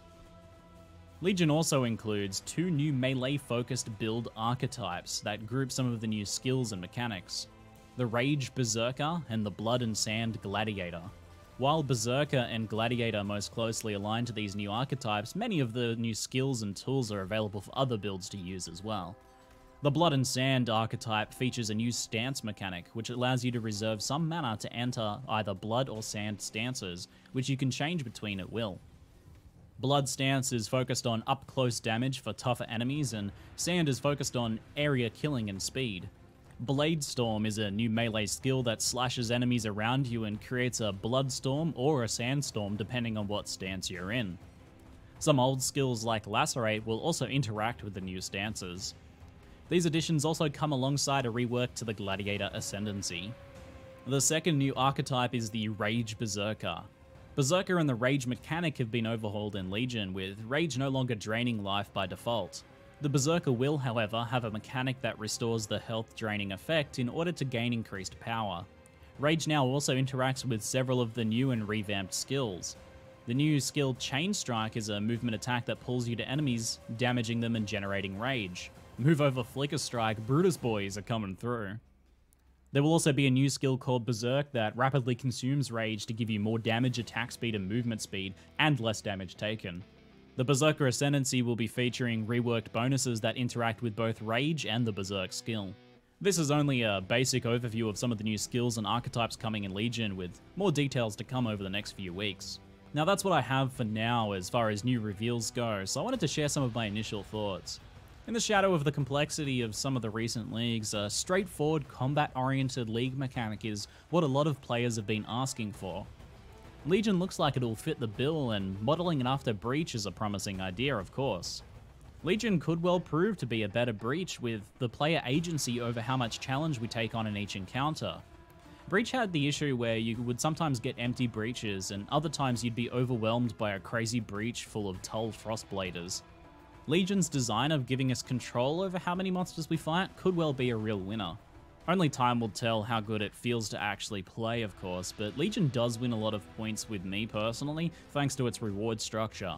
Legion also includes 2 new melee-focused build archetypes that group some of the new skills and mechanics. The Rage Berserker and the Blood and Sand Gladiator. While Berserker and Gladiator most closely align to these new archetypes, many of the new skills and tools are available for other builds to use as well. The Blood and Sand archetype features a new stance mechanic, which allows you to reserve some mana to enter either blood or sand stances, which you can change between at will. Blood stance is focused on up-close damage for tougher enemies, and sand is focused on area killing and speed. Blade Storm is a new melee skill that slashes enemies around you and creates a blood storm or a sandstorm depending on what stance you're in. Some old skills like Lacerate will also interact with the new stances. These additions also come alongside a rework to the Gladiator Ascendancy. The second new archetype is the Rage Berserker. Berserker and the Rage mechanic have been overhauled in Legion, with Rage no longer draining life by default. The Berserker will, however, have a mechanic that restores the health draining effect in order to gain increased power. Rage now also interacts with several of the new and revamped skills. The new skill Chain Strike is a movement attack that pulls you to enemies, damaging them and generating rage. Move over Flicker Strike, Brutus boys are coming through. There will also be a new skill called Berserk that rapidly consumes rage to give you more damage, attack speed and movement speed, and less damage taken. The Berserker Ascendancy will be featuring reworked bonuses that interact with both rage and the Berserk skill. This is only a basic overview of some of the new skills and archetypes coming in Legion, with more details to come over the next few weeks. Now that's what I have for now as far as new reveals go, so I wanted to share some of my initial thoughts. In the shadow of the complexity of some of the recent leagues, a straightforward combat-oriented league mechanic is what a lot of players have been asking for. Legion looks like it'll fit the bill, and modelling it after Breach is a promising idea, of course. Legion could well prove to be a better Breach with the player agency over how much challenge we take on in each encounter. Breach had the issue where you would sometimes get empty breaches, and other times you'd be overwhelmed by a crazy breach full of Tull Frostbladers. Legion's design of giving us control over how many monsters we fight could well be a real winner. Only time will tell how good it feels to actually play, of course, but Legion does win a lot of points with me personally, thanks to its reward structure.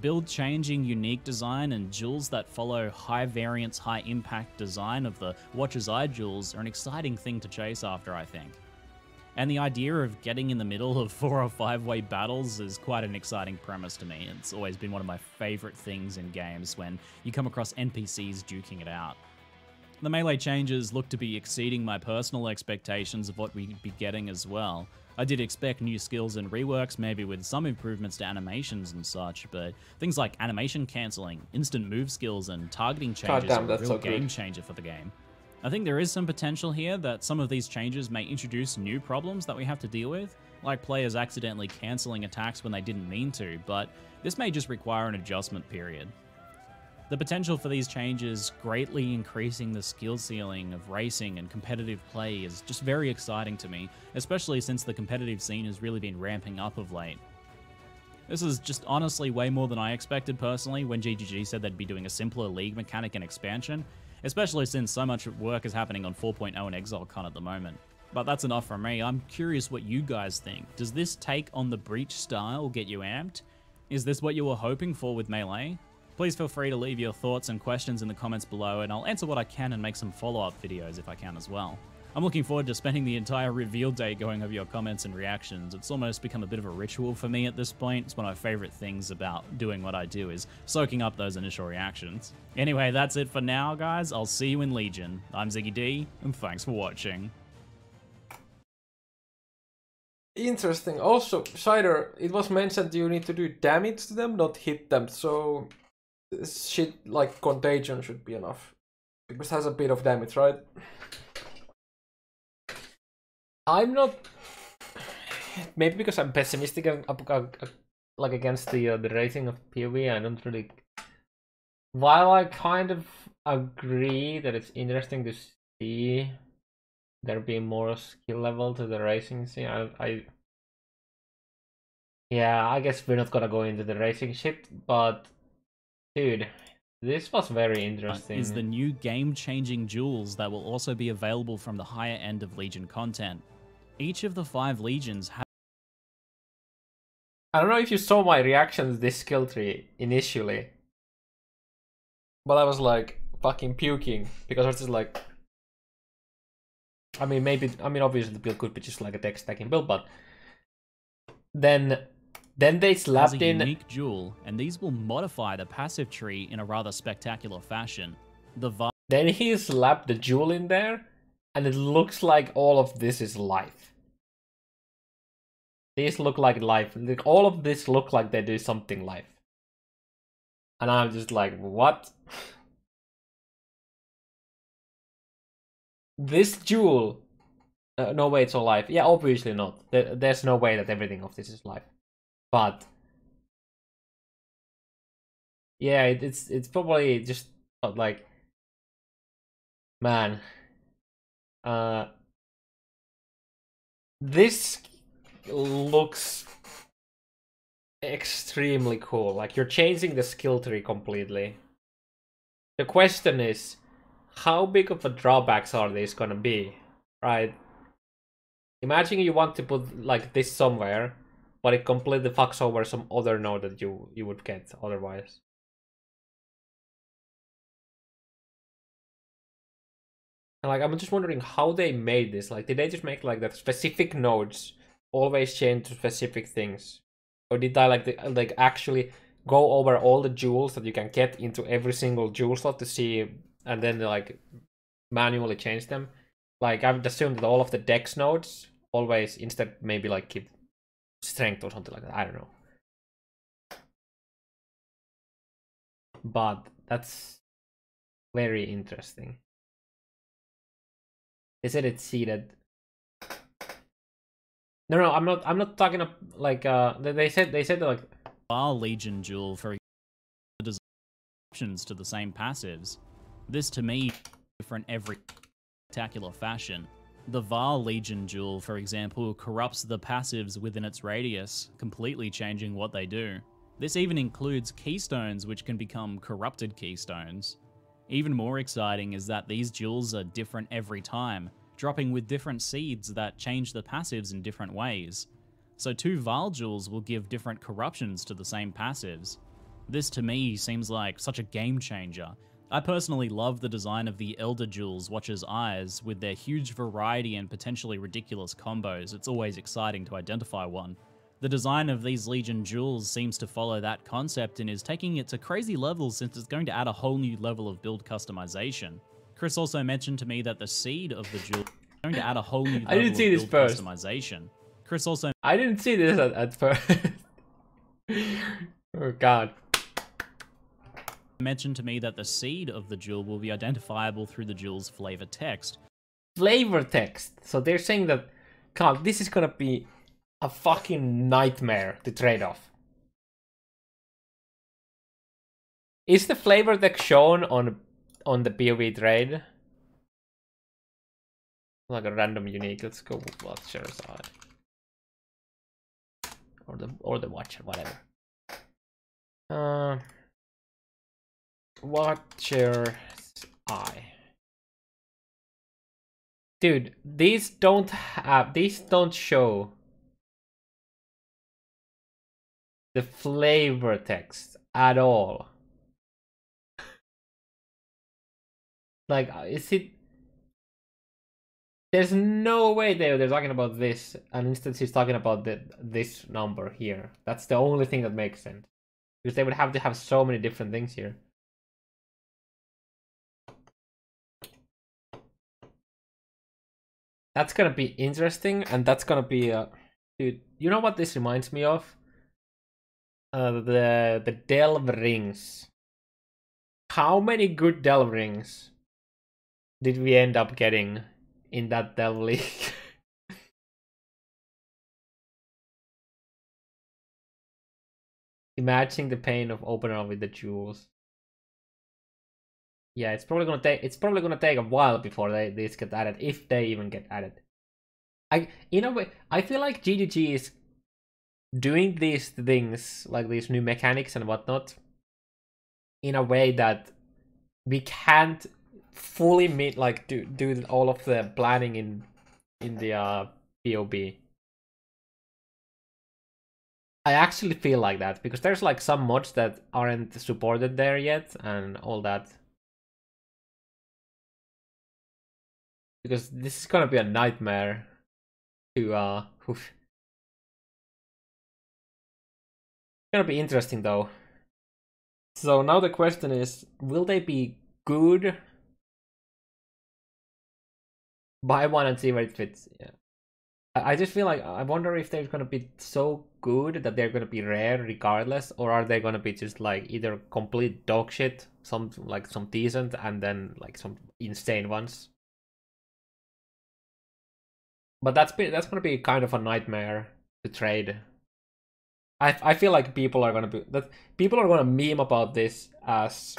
Build-changing unique design and jewels that follow high variance, high impact design of the Watcher's Eye jewels are an exciting thing to chase after, I think. And the idea of getting in the middle of 4 or 5-way battles is quite an exciting premise to me. It's always been one of my favorite things in games when you come across NPCs duking it out. The melee changes look to be exceeding my personal expectations of what we'd be getting as well. I did expect new skills and reworks, maybe with some improvements to animations and such, but things like animation cancelling, instant move skills, and targeting changes are a real game changer for the game. I think there is some potential here that some of these changes may introduce new problems that we have to deal with, like players accidentally cancelling attacks when they didn't mean to, but this may just require an adjustment period. The potential for these changes greatly increasing the skill ceiling of racing and competitive play is just very exciting to me, especially since the competitive scene has really been ramping up of late. This is just honestly way more than I expected personally when GGG said they'd be doing a simpler league mechanic and expansion, especially since so much work is happening on 4.0 and Exile at the moment. But that's enough from me. I'm curious what you guys think. Does this take on the Breach style get you amped? Is this what you were hoping for with Melee? Please feel free to leave your thoughts and questions in the comments below, and I'll answer what I can and make some follow-up videos if I can as well. I'm looking forward to spending the entire reveal day going over your comments and reactions. It's almost become a bit of a ritual for me at this point. It's one of my favorite things about doing what I do is soaking up those initial reactions. Anyway, that's it for now, guys. I'll see you in Legion. I'm Ziggy D, and thanks for watching. Interesting. Also, Shider, it was mentioned you need to do damage to them, not hit them, so shit like Contagion should be enough. Because it has a bit of damage, right? I'm not. Maybe because I'm pessimistic like against the rating of POE. I don't really. While I kind of agree that it's interesting to see there be more skill level to the racing scene, yeah, I guess we're not gonna go into the racing shit, but dude, this was very interesting. Is the new game-changing jewels that will also be available from the higher end of Legion content. Each of the 5 Legions have... I don't know if you saw my reaction to this skill tree initially, but I was like fucking puking because I was just like, I mean, obviously the build could be just like a tech stacking build, but then they slapped has a in unique jewel, and these will modify the passive tree in a rather spectacular fashion. Then he slapped the jewel in there, and it looks like all of this is life. These look like life. All of this look like they do something life. And I'm just like, what? This jewel... no way it's all life. Yeah, obviously not. There's no way that everything of this is life. But... yeah, it's probably just like... man. This looks extremely cool. Like, you're changing the skill tree completely. The question is, how big of a drawbacks are these gonna be, right? Imagine you want to put like this somewhere, but it completely fucks over some other node that you would get otherwise. And like, I'm just wondering how they made this. Like, did they just make like that specific nodes always change to specific things, or did I like actually go over all the jewels that you can get into every single jewel slot to see, and then like manually change them? Like, I would assume that all of the dex nodes always instead maybe like keep strength or something like that. I don't know, but that's very interesting. They said it's seeded. No, I'm not talking about like they said that like Our Legion jewel, for example, options to the same passives. This to me different every spectacular fashion. The Var Legion jewel, for example, corrupts the passives within its radius, completely changing what they do. This even includes keystones, which can become corrupted keystones. Even more exciting is that these jewels are different every time, dropping with different seeds that change the passives in different ways. So 2 Val jewels will give different corruptions to the same passives. This to me seems like such a game changer. I personally love the design of the Elder Jewels Watcher's Eyes. With their huge variety and potentially ridiculous combos, it's always exciting to identify one. The design of these Legion jewels seems to follow that concept and is taking it to crazy levels since it's going to add a whole new level of build customization. Chris also mentioned to me that the seed of the jewel is going to add a whole new level of build customization. Chris also... I didn't see this at first. Oh god. mentioned to me that the seed of the jewel will be identifiable through the jewel's flavor text. Flavor text. So they're saying that, God, this is gonna be a fucking nightmare to trade off. Is the flavor text shown on the POE trade? Like a random unique. Let's go with Watcher's Eye. Or the Watcher, whatever. Watcher's Eye. Dude, these don't show the flavor text at all. Like, is it? There's no way they're talking about this, and instead he's talking about this number here. That's the only thing that makes sense, because they would have to have so many different things here. That's gonna be interesting, and that's gonna be dude. You know what this reminds me of? The Delve rings. How many good Delve rings did we end up getting in that Delve League? Imagining the pain of opener with the jewels. Yeah, it's probably gonna take a while before these get added, if they even get added. In a way, I feel like GGG is doing these things, like these new mechanics and whatnot, in a way that we can't fully meet, like do all of the planning in the POB. I actually feel like that because there's like some mods that aren't supported there yet and all that. Because this is gonna be a nightmare to it's gonna be interesting though. So now the question is, will they be good? Buy one and see where it fits. Yeah. I just feel like, I wonder if they're gonna be so good that they're gonna be rare regardless, or are they gonna be just like either complete dog shit, some decent, and then like some insane ones. But that's gonna be kind of a nightmare to trade. I feel like people are gonna meme about this as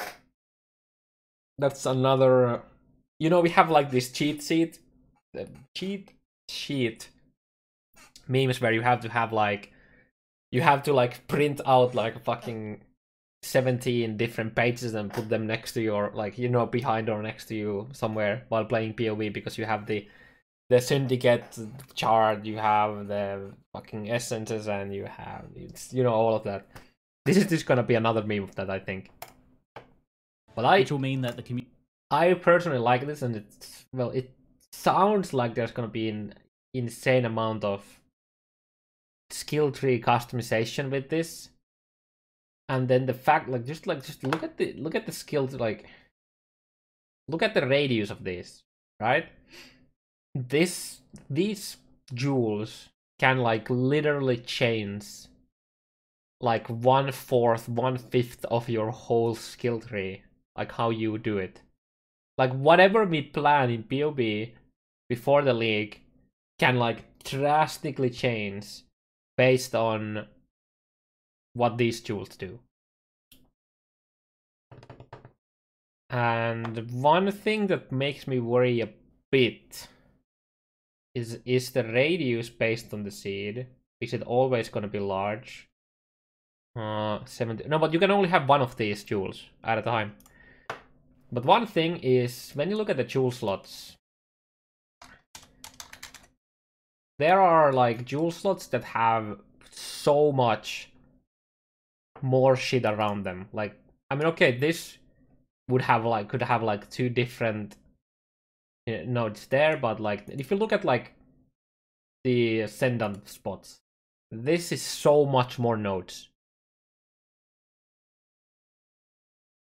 that's another. You know, we have like this cheat sheet memes where you have to like print out like fucking 17 different pages and put them next to your, like, you know, behind or next to you somewhere while playing PoE, because you have the syndicate chart, you have the fucking essences, and you have, you know, all of that. This is just gonna be another meme of that, I think. But which will mean that the community. I personally like this, and it sounds like there's gonna be an insane amount of skill tree customization with this. And then the fact, like, just look at the skills, like, look at the radius of this, right? These jewels can like literally change like 1/4, 1/5 of your whole skill tree, like how you do it. Like whatever we plan in PoB before the league can like drastically change based on what these jewels do. And one thing that makes me worry a bit is the radius based on the seed. Is it always gonna be large? 70. No, but you can only have one of these jewels at a time. But one thing is, when you look at the jewel slots, there are like jewel slots that have so much more shit around them. Like, I mean, okay, this could have like 2 different nodes there, but like if you look at like the ascendant spots, this is so much more nodes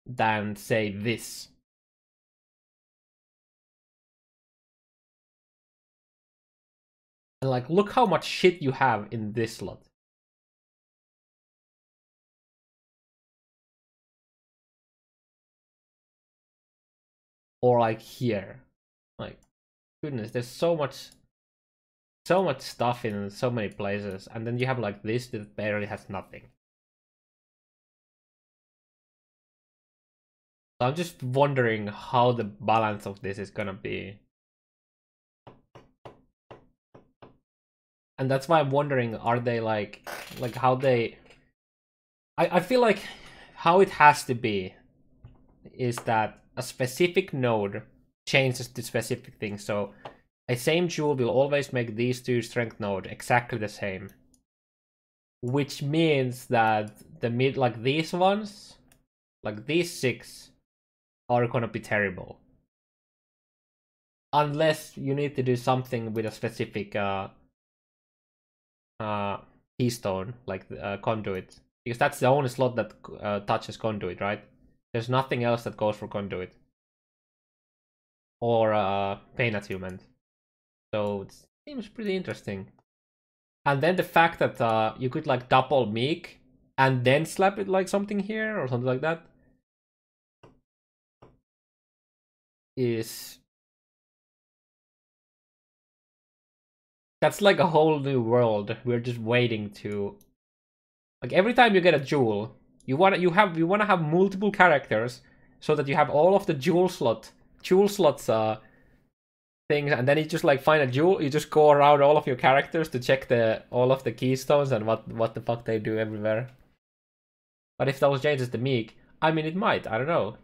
than say this. And like, look how much shit you have in this slot. Or like here. Like, goodness, there's so much stuff in so many places, and then you have like this that barely has nothing. So I'm just wondering how the balance of this is gonna be. And that's why I'm wondering, are they like how they... I feel like how it has to be is that a specific node changes to specific things. So a same jewel will always make these 2 strength nodes exactly the same. Which means that like these ones, like these 6, are gonna be terrible. Unless you need to do something with a specific keystone, like conduit. Because that's the only slot that touches conduit, right? There's nothing else that goes for conduit. Or pain attunement. So it seems pretty interesting. And then the fact that you could like double Meek and then slap it like something here or something like that is... That's like a whole new world. We're just waiting to Like every time you get a jewel, you wanna have multiple characters so that you have all of the jewel slots things, and then you just like find a jewel, you just go around all of your characters to check all of the keystones and what the fuck they do everywhere. But if those changes the meek, I mean it might, I don't know.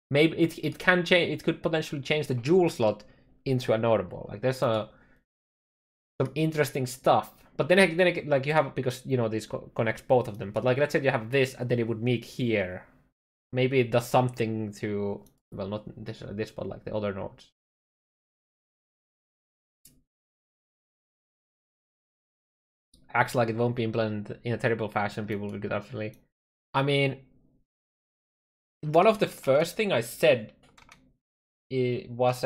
Maybe it can change, it could potentially change the jewel slot into a notable. Like there's some interesting stuff. But then like you have, because you know this connects both of them. But like let's say you have this and then it would meek here. Maybe it does something to, well, not this but like the other nodes. Acts like it won't be implemented in a terrible fashion, people will get absolutely. I mean, one of the first thing I said was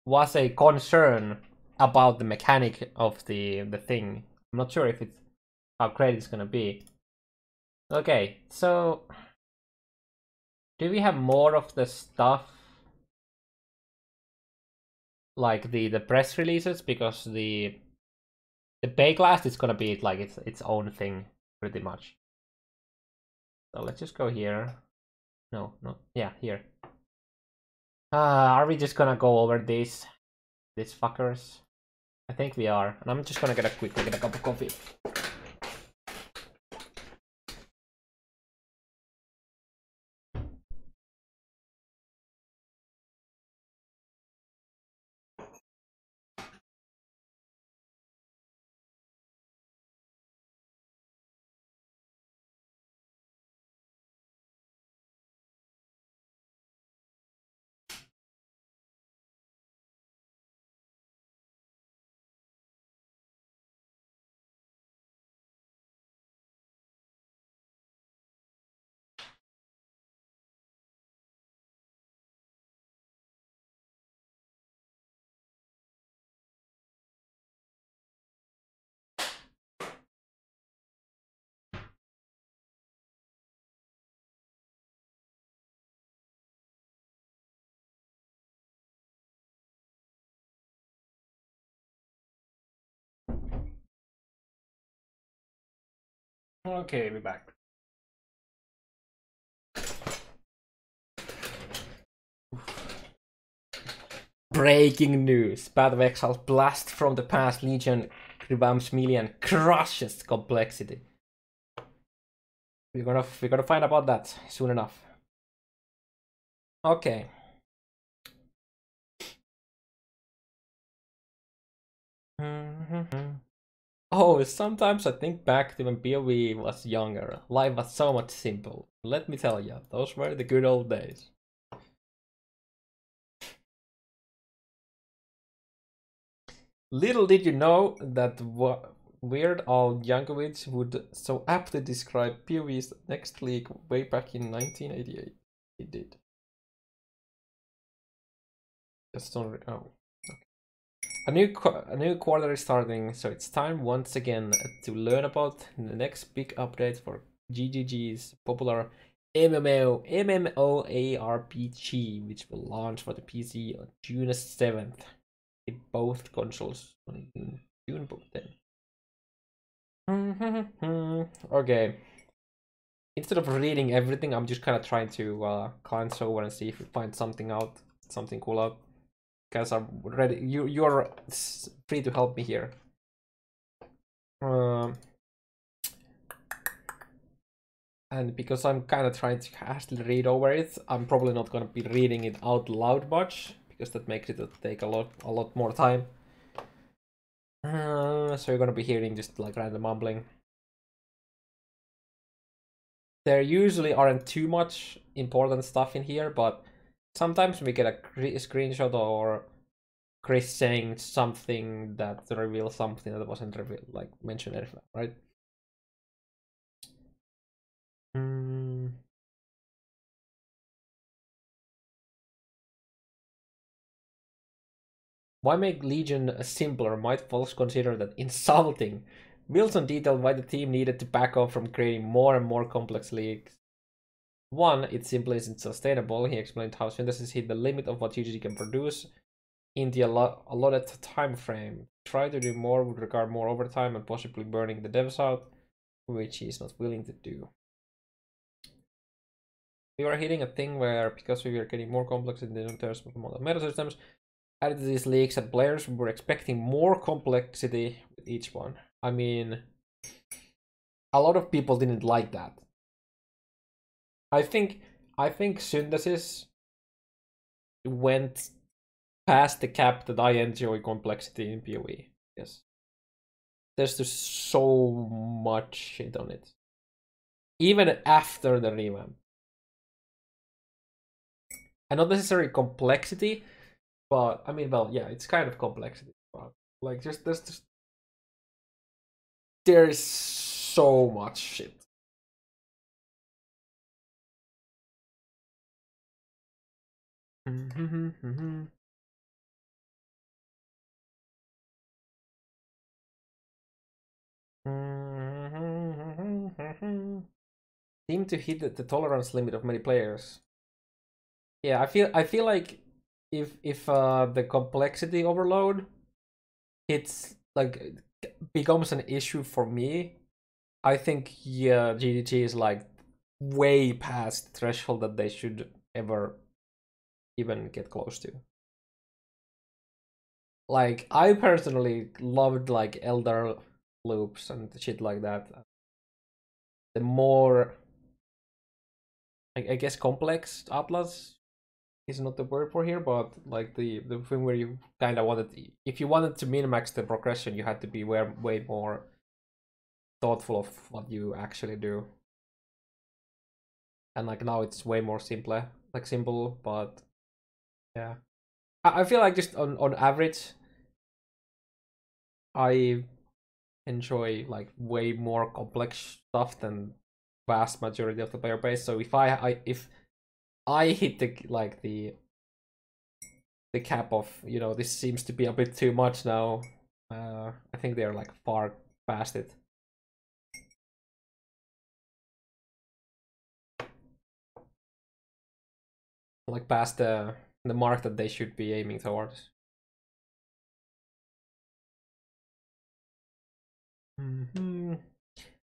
was a concern about the mechanic of the thing. I'm not sure if it's how great it's gonna be. Okay, so do we have more of the stuff like the press releases? Because the Baeclast is gonna be like its own thing pretty much. So let's just go here. No, yeah, here. Are we just gonna go over these fuckers? I think we are, and I'm just gonna quickly get a cup of coffee. Okay, we're back. Breaking news. Path of Exile's blast from the past. Legion revamps melee and crushes complexity. We're gonna find about that soon enough. Okay. Oh, sometimes I think back to when POE was younger. Life was so much simple. Let me tell you, those were the good old days. Little did you know that Weird Al Yankovic would so aptly describe POE's next league way back in 1988. He did. Just don't. Oh. A new quarter is starting, so it's time once again to learn about the next big update for GGG's popular MMORPG, which will launch for the PC on June 7th. In both consoles on June 10th. Okay. Instead of reading everything, I'm just kind of trying to glance over and see if we find something cool out. Guys, I'm ready. You're free to help me here. And because I'm kind of trying to casually read over it, I'm probably not gonna be reading it out loud much, because that makes it take a lot more time. So you're gonna be hearing just like random mumbling. There usually aren't too much important stuff in here, but sometimes we get a screenshot or Chris saying something that reveals something that wasn't revealed, like mentioned earlier, right? Why make Legion simpler? Might folks consider that insulting? Wilson detailed why the team needed to back off from creating more and more complex leagues. One, it simply isn't sustainable. He explained how Synthesis hit the limit of what GGG can produce. in the allotted time frame. Try to do more would require more overtime and possibly burning the devs out, which he is not willing to do. We were hitting a thing where, because we were getting more complex in terms of model meta systems, added to these leagues and players were expecting more complexity with each one. I mean, a lot of people didn't like that. I think Synthesis went past the cap that I enjoy complexity in PoE. Yes. There's just so much shit on it. Even after the revamp. And not necessarily complexity, but I mean, well, yeah, it's kind of complexity. But like, there is so much shit. Seem to hit the tolerance limit of many players. Yeah, I feel like if the complexity overload hits, like, becomes an issue for me, I think, yeah, GDG is like way past the threshold that they should ever even get close to. Like, I personally loved like Elder loops and shit like that. The more, I guess, complex Atlas is not the word for here, but like the thing where you kind of wanted, if you wanted to min-max the progression, you had to be way more thoughtful of what you actually do. And like now it's way more simple, but yeah. I feel like just on average, I enjoy like way more complex stuff than vast majority of the player base. So if I hit the cap of, you know, this seems to be a bit too much now, I think they're like far past it. Like past the mark that they should be aiming towards.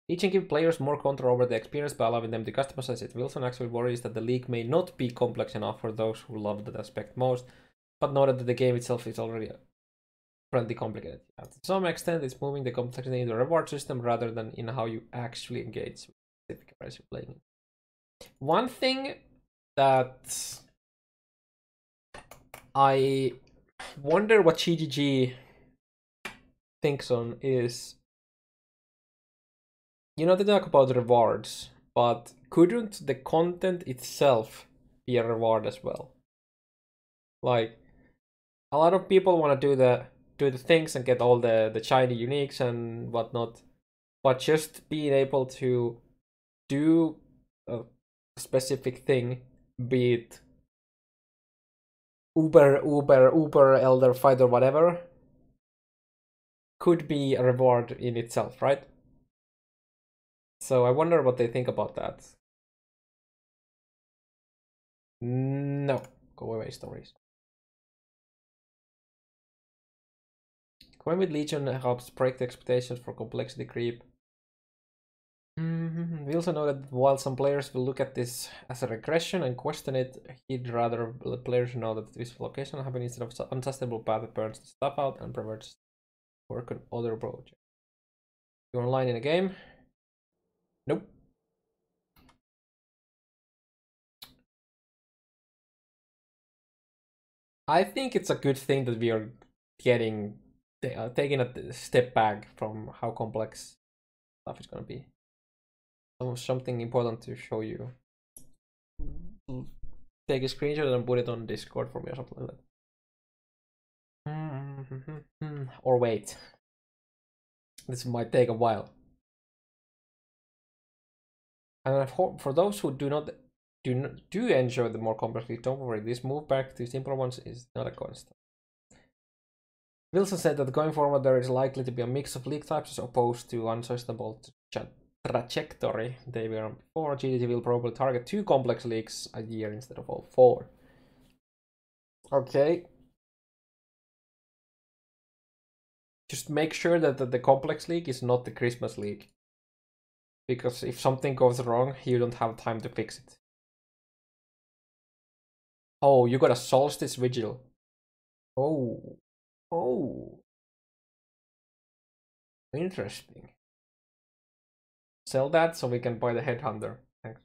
Legion give players more control over the experience by allowing them to customize it. Wilson actually worries that the league may not be complex enough for those who love that aspect most, but noted that the game itself is already friendly complicated. Yeah, to some extent, it's moving the complexity into a reward system rather than in how you actually engage with specific areas you're playing. One thing that I wonder what GGG thinks on is, you know, they talk about rewards, but couldn't the content itself be a reward as well? Like, a lot of people want to do the things and get all the shiny uniques and whatnot, but just being able to do a specific thing, be it Uber, Elder, Fight, or whatever, could be a reward in itself, right? So I wonder what they think about that. No, go away, stories. Going with Legion helps break the expectations for complexity creep. We also know that while some players will look at this as a regression and question it, he'd rather let players know that this location happen instead of unsustainable path that burns the stuff out and prevents work on other projects. You online in a game? Nope. I think it's a good thing that we are taking a step back from how complex stuff is gonna be. Something important to show you. Take a screenshot and put it on Discord for me or something like that. Or wait. This might take a while. And for those who do enjoy the more complex, don't worry. This move back to simpler ones is not a constant. Wilson said that going forward there is likely to be a mix of league types as opposed to unsustainable trajectory they were on before. GDG will probably target 2 complex leagues a year instead of all 4. Okay. just make sure that the complex league is not the Christmas league. Because if something goes wrong, you don't have time to fix it. Oh, you got a Solstice Vigil. Oh. Oh. Interesting. Sell that so we can buy the Headhunter. Thanks.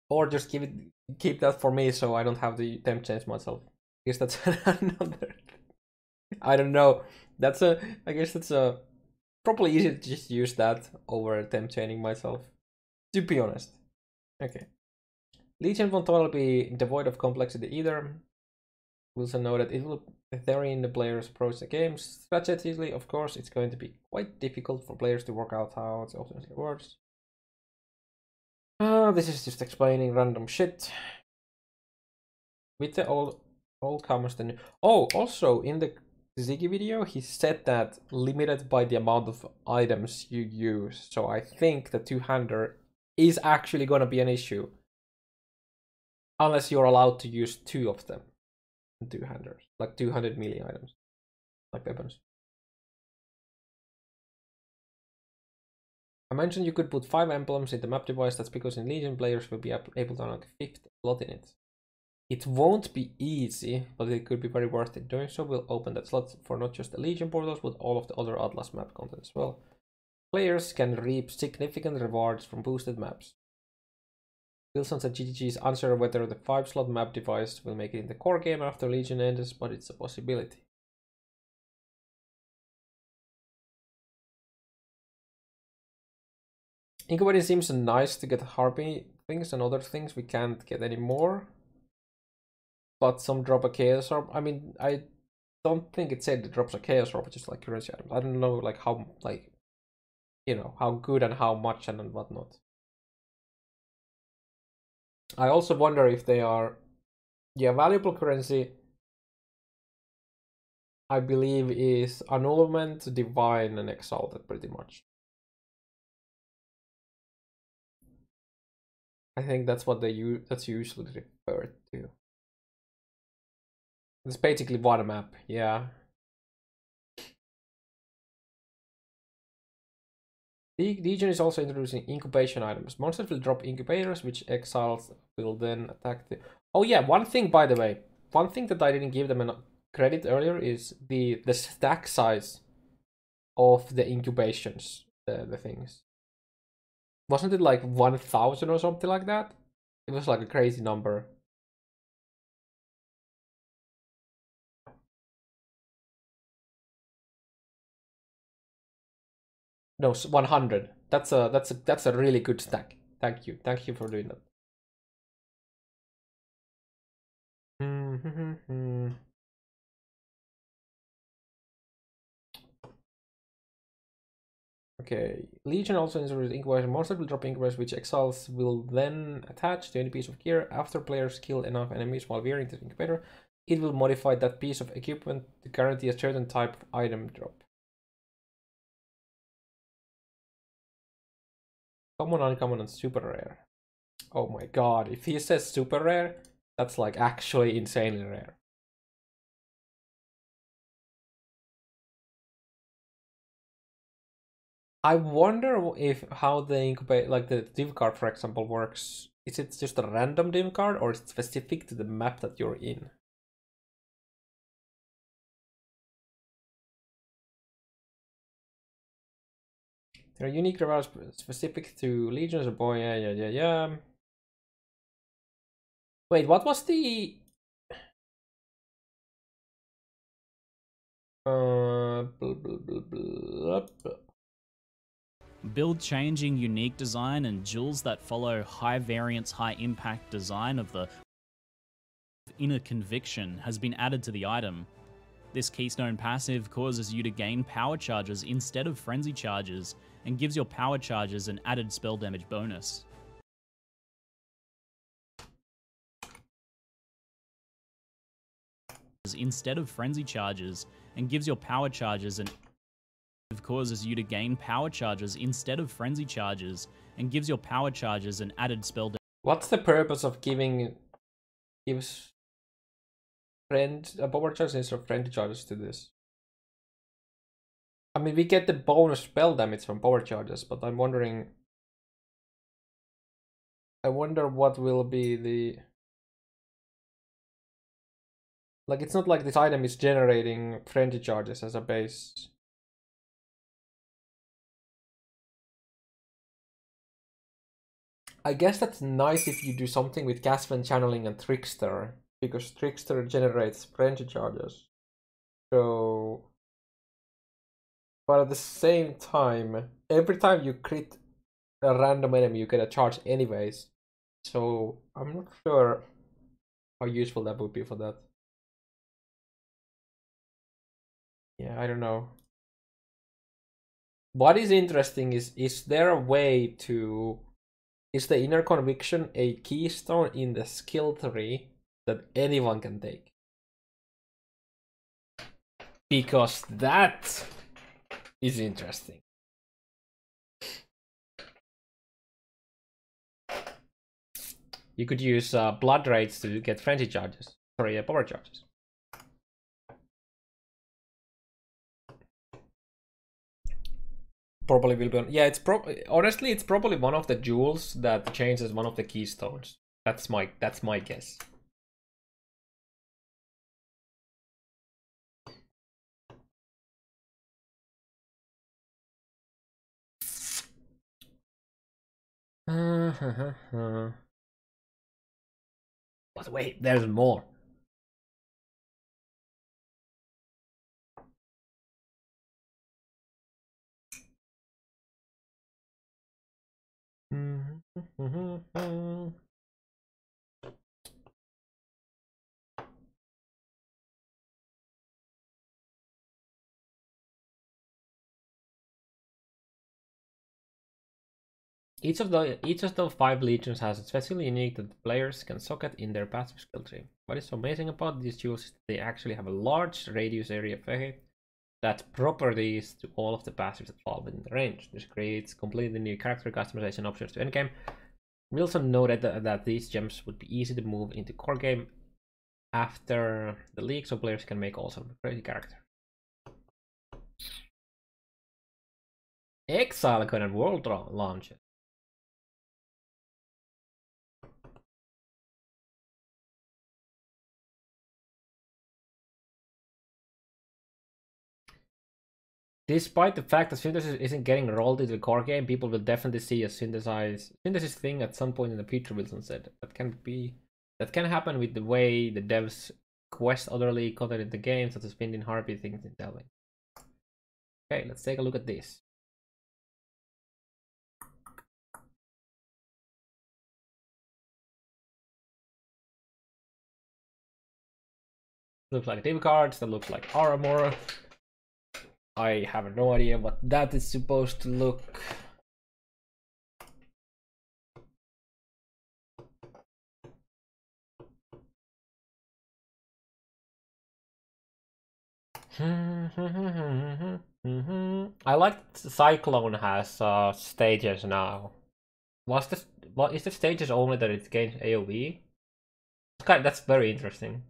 Or just keep that for me so I don't have to temp change myself. I guess that's another. I don't know. I guess that's probably easier to just use that over temp chaining myself. To be honest. Okay. Legion won't totally be devoid of complexity either. We also know that it will vary in the player's approach to games. Strategically, of course, it's going to be quite difficult for players to work out how it ultimately works. This is just explaining random shit. With the old comes the new. Oh, also in the Ziggy video, he said that limited by the amount of items you use. So I think the two-hander is actually going to be an issue. Unless you're allowed to use 2 of them. Two-handers. Like 200 melee items. Like weapons. I mentioned you could put 5 emblems in the map device. That's because in Legion players will be able to unlock a 5th slot in it. It won't be easy, but it could be very worth it. Doing so will open that slot for not just the Legion portals, but all of the other Atlas map content as well. Players can reap significant rewards from boosted maps. Wilson said GGG is unsure whether the 5-slot map device will make it in the core game after Legion ends, but it's a possibility. Incubating seems nice to get Harpy things and other things we can't get anymore. But some drop a Chaos Orb. I mean, I don't think it said it drops a Chaos Orb, just like currency items. I don't know like how, like, you know, how good and how much and whatnot. I also wonder if they are, yeah, valuable currency, I believe, is Annulment, Divine, and Exalted pretty much. I think that's what that's usually referred to. It's basically one map, yeah. Legion is also introducing incubation items. Monsters will drop incubators, which exiles will then attack the... Oh yeah, one thing, by the way. One thing that I didn't give them credit earlier is the stack size of the incubations, the things. Wasn't it like 1,000 or something like that? It was like a crazy number. No, 100. That's a really good stack. Thank you for doing that. Okay, Legion also introduces Incubation. Monsters will drop Incubation, which exiles will then attach to any piece of gear. After players kill enough enemies while wearing the incubator, it will modify that piece of equipment to guarantee a certain type of item drop. Common, uncommon, and super rare. Oh my god, if he says super rare, that's like actually insanely rare. I wonder if how the incubate, like the div card, for example, works. Is it just a random div card, or is it specific to the map that you're in? There are unique rewards specific to legions. Oh boy, yeah. Wait, what was the? Build changing unique design and jewels that follow high variance, high impact design of the inner conviction has been added to the item. This keystone passive causes you to gain power charges instead of frenzy charges and gives your power charges an added spell damage bonus. Instead of frenzy charges and gives your power charges an causes you to gain power charges instead of frenzy charges and gives your power charges an added spell damage. What's the purpose of gives power charges instead of friendly charges to this. I mean, we get the bonus spell damage from power charges, but I'm wondering. I wonder what will be the. Like, it's not like this item is generating friendly charges as a base. I guess that's nice if you do something with Gasman Channeling and Trickster, because Trickster generates friendly charges. So, but at the same time, every time you crit a random enemy, you get a charge anyways. So I'm not sure how useful that would be for that. Yeah, I don't know. What is interesting is there a way to... Is the Inner Conviction a keystone in the skill tree that anyone can take? Because that is interesting. You could use blood rates to get frenzy charges. Sorry, power charges. Probably will be on. Yeah, it's honestly, it's probably one of the jewels that changes one of the keystones. That's my guess. But wait, there's more. Each of the 5 legions has a special unique that the players can socket in their passive skill tree. What is so amazing about these jewels is that they actually have a large radius area effect that properties to all of the passives that fall within the range. This creates completely new character customization options to endgame. We also noted that these gems would be easy to move into core game after the league, so players can make all sorts of crazy characters. Exile and world launch. Despite the fact that synthesis isn't getting rolled into the core game, people will definitely see a synthesis thing at some point in the future, Wilson said. That can happen with the way the devs quest other content in the game, such as Pindin Harpy things in Delving. Okay, let's take a look at this. Looks like team cards, that looks like armor. I have no idea what that is supposed to look. I like Cyclone has stages now. What is the stages only that it gains AoE? That's very interesting.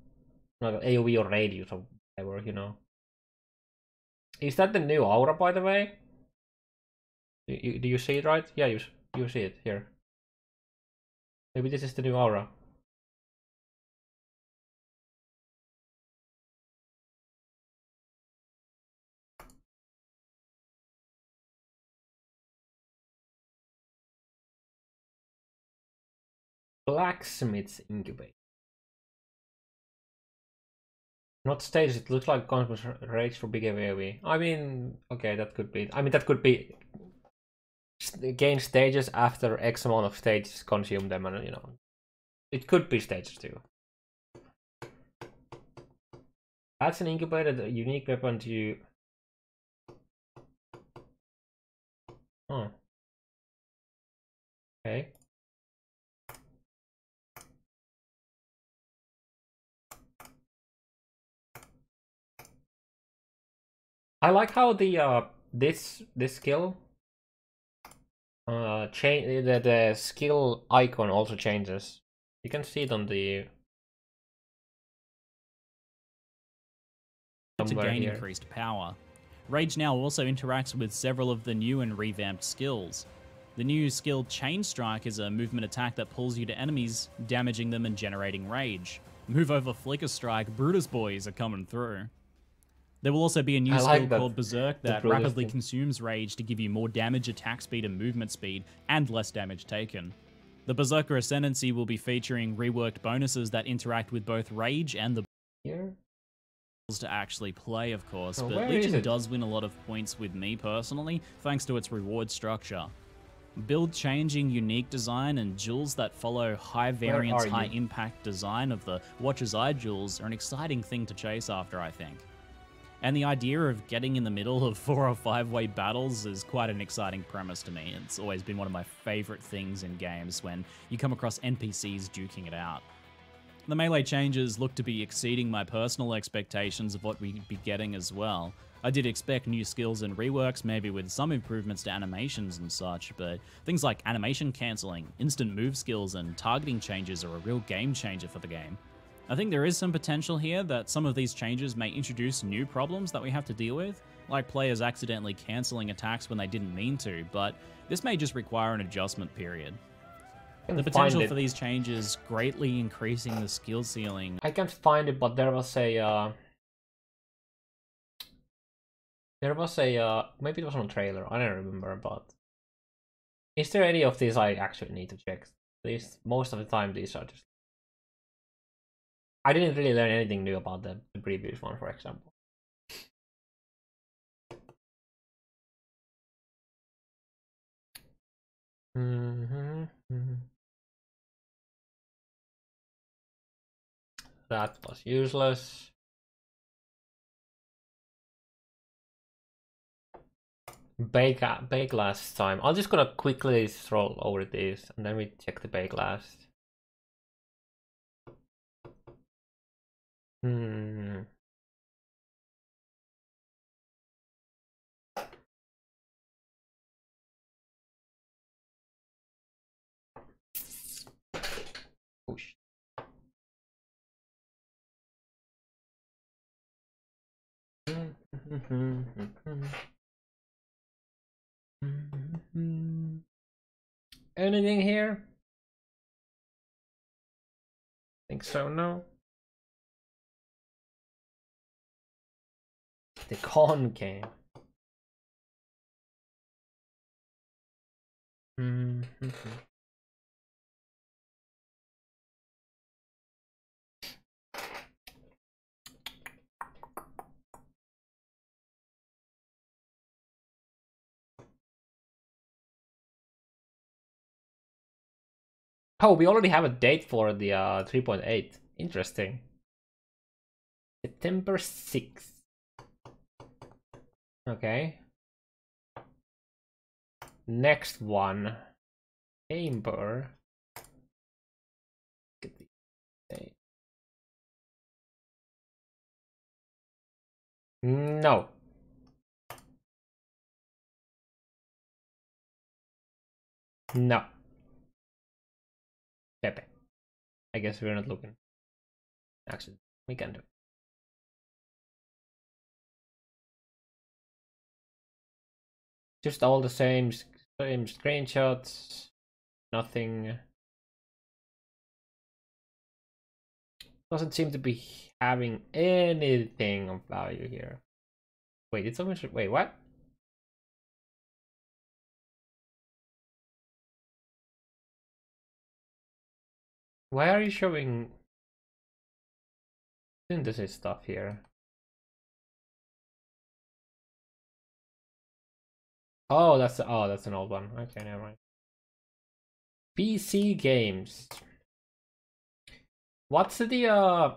Like AoE or radius or whatever, you know. Is that the new aura, by the way? Do you see it right? Yeah, you see it here. Maybe this is the new aura. Blacksmith's Incubate. Not stages, it looks like Cosmos Rage for big AoE. I mean, okay, that could be. I mean, that could be gain stages after X amount of stages consume them, and you know, it could be stages too. That's an incubated unique weapon to you. Oh. Okay. I like how the this skill change the skill icon also changes. You can see it on the to somewhere gain here. increased power. Rage now also interacts with several of the new and revamped skills. The new skill Chain Strike is a movement attack that pulls you to enemies, damaging them and generating rage. Move over Flicker Strike, Brutus boys are coming through. There will also be a new skill called Berserk that rapidly consumes rage to give you more damage, attack speed, and movement speed, and less damage taken. The Berserker Ascendancy will be featuring reworked bonuses that interact with both rage and the Here? to actually play, of course, Oh, but where Legion is it? does win a lot of points with me personally, thanks to its reward structure. Build changing unique design and jewels that follow high variance, high impact design of the Watcher's Eye jewels are an exciting thing to chase after, I think. And the idea of getting in the middle of 4 or 5-way battles is quite an exciting premise to me. It's always been one of my favorite things in games when you come across NPCs duking it out. The melee changes look to be exceeding my personal expectations of what we'd be getting as well. I did expect new skills and reworks, maybe with some improvements to animations and such, but things like animation cancelling, instant move skills, and targeting changes are a real game changer for the game. I think there is some potential here that some of these changes may introduce new problems that we have to deal with, like players accidentally cancelling attacks when they didn't mean to, but this may just require an adjustment period. The potential for these changes greatly increasing the skill ceiling. I can't find it, but there was a maybe it was on a trailer, I don't remember, but is there any of these I actually need to check? These, most of the time these are just, I didn't really learn anything new about the previous one, for example. That was useless. Baeclast time. I'm just gonna quickly scroll over this and then we check the Baeclast. Push. Anything here? Think so, no? The con game. Oh, we already have a date for the 3.8. Interesting. September 6th. Okay. Next one. Amber. Get the date. No. No. Pepe. I guess we're not looking. Actually, we can do it. Just all the same screenshots. Nothing. Doesn't seem to be having anything of value here. Wait, it's almost. Wait, what? Why are you showing synthesis stuff here? Oh, that's an old one. Okay, never mind. PC games. What's the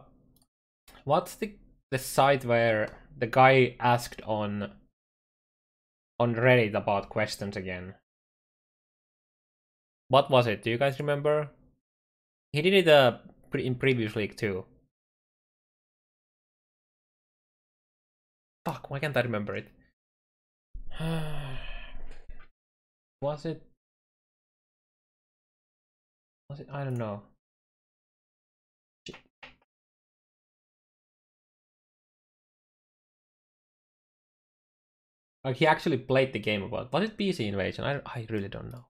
site where the guy asked on Reddit about questions again? What was it? Do you guys remember? He did it in previous league too. Fuck, why can't I remember it? Was it? I don't know. Shit. Like he actually played the game about. Was it PC Invasion? I really don't know.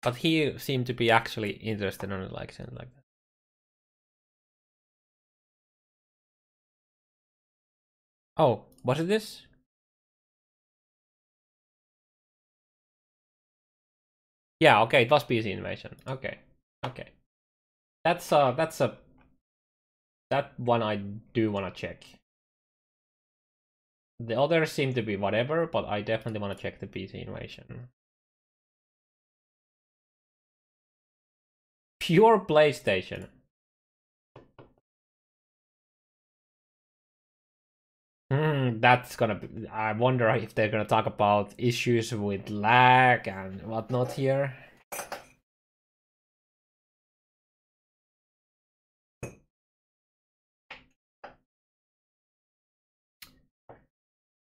But he seemed to be actually interested in it, like something like that. Oh, was it this? Yeah, okay, it was PC Invasion. Okay, okay. That's that one I do wanna check. The others seem to be whatever, but I definitely wanna check the PC Invasion. Pure PlayStation. That's gonna be. I wonder if they're gonna talk about issues with lag and whatnot here.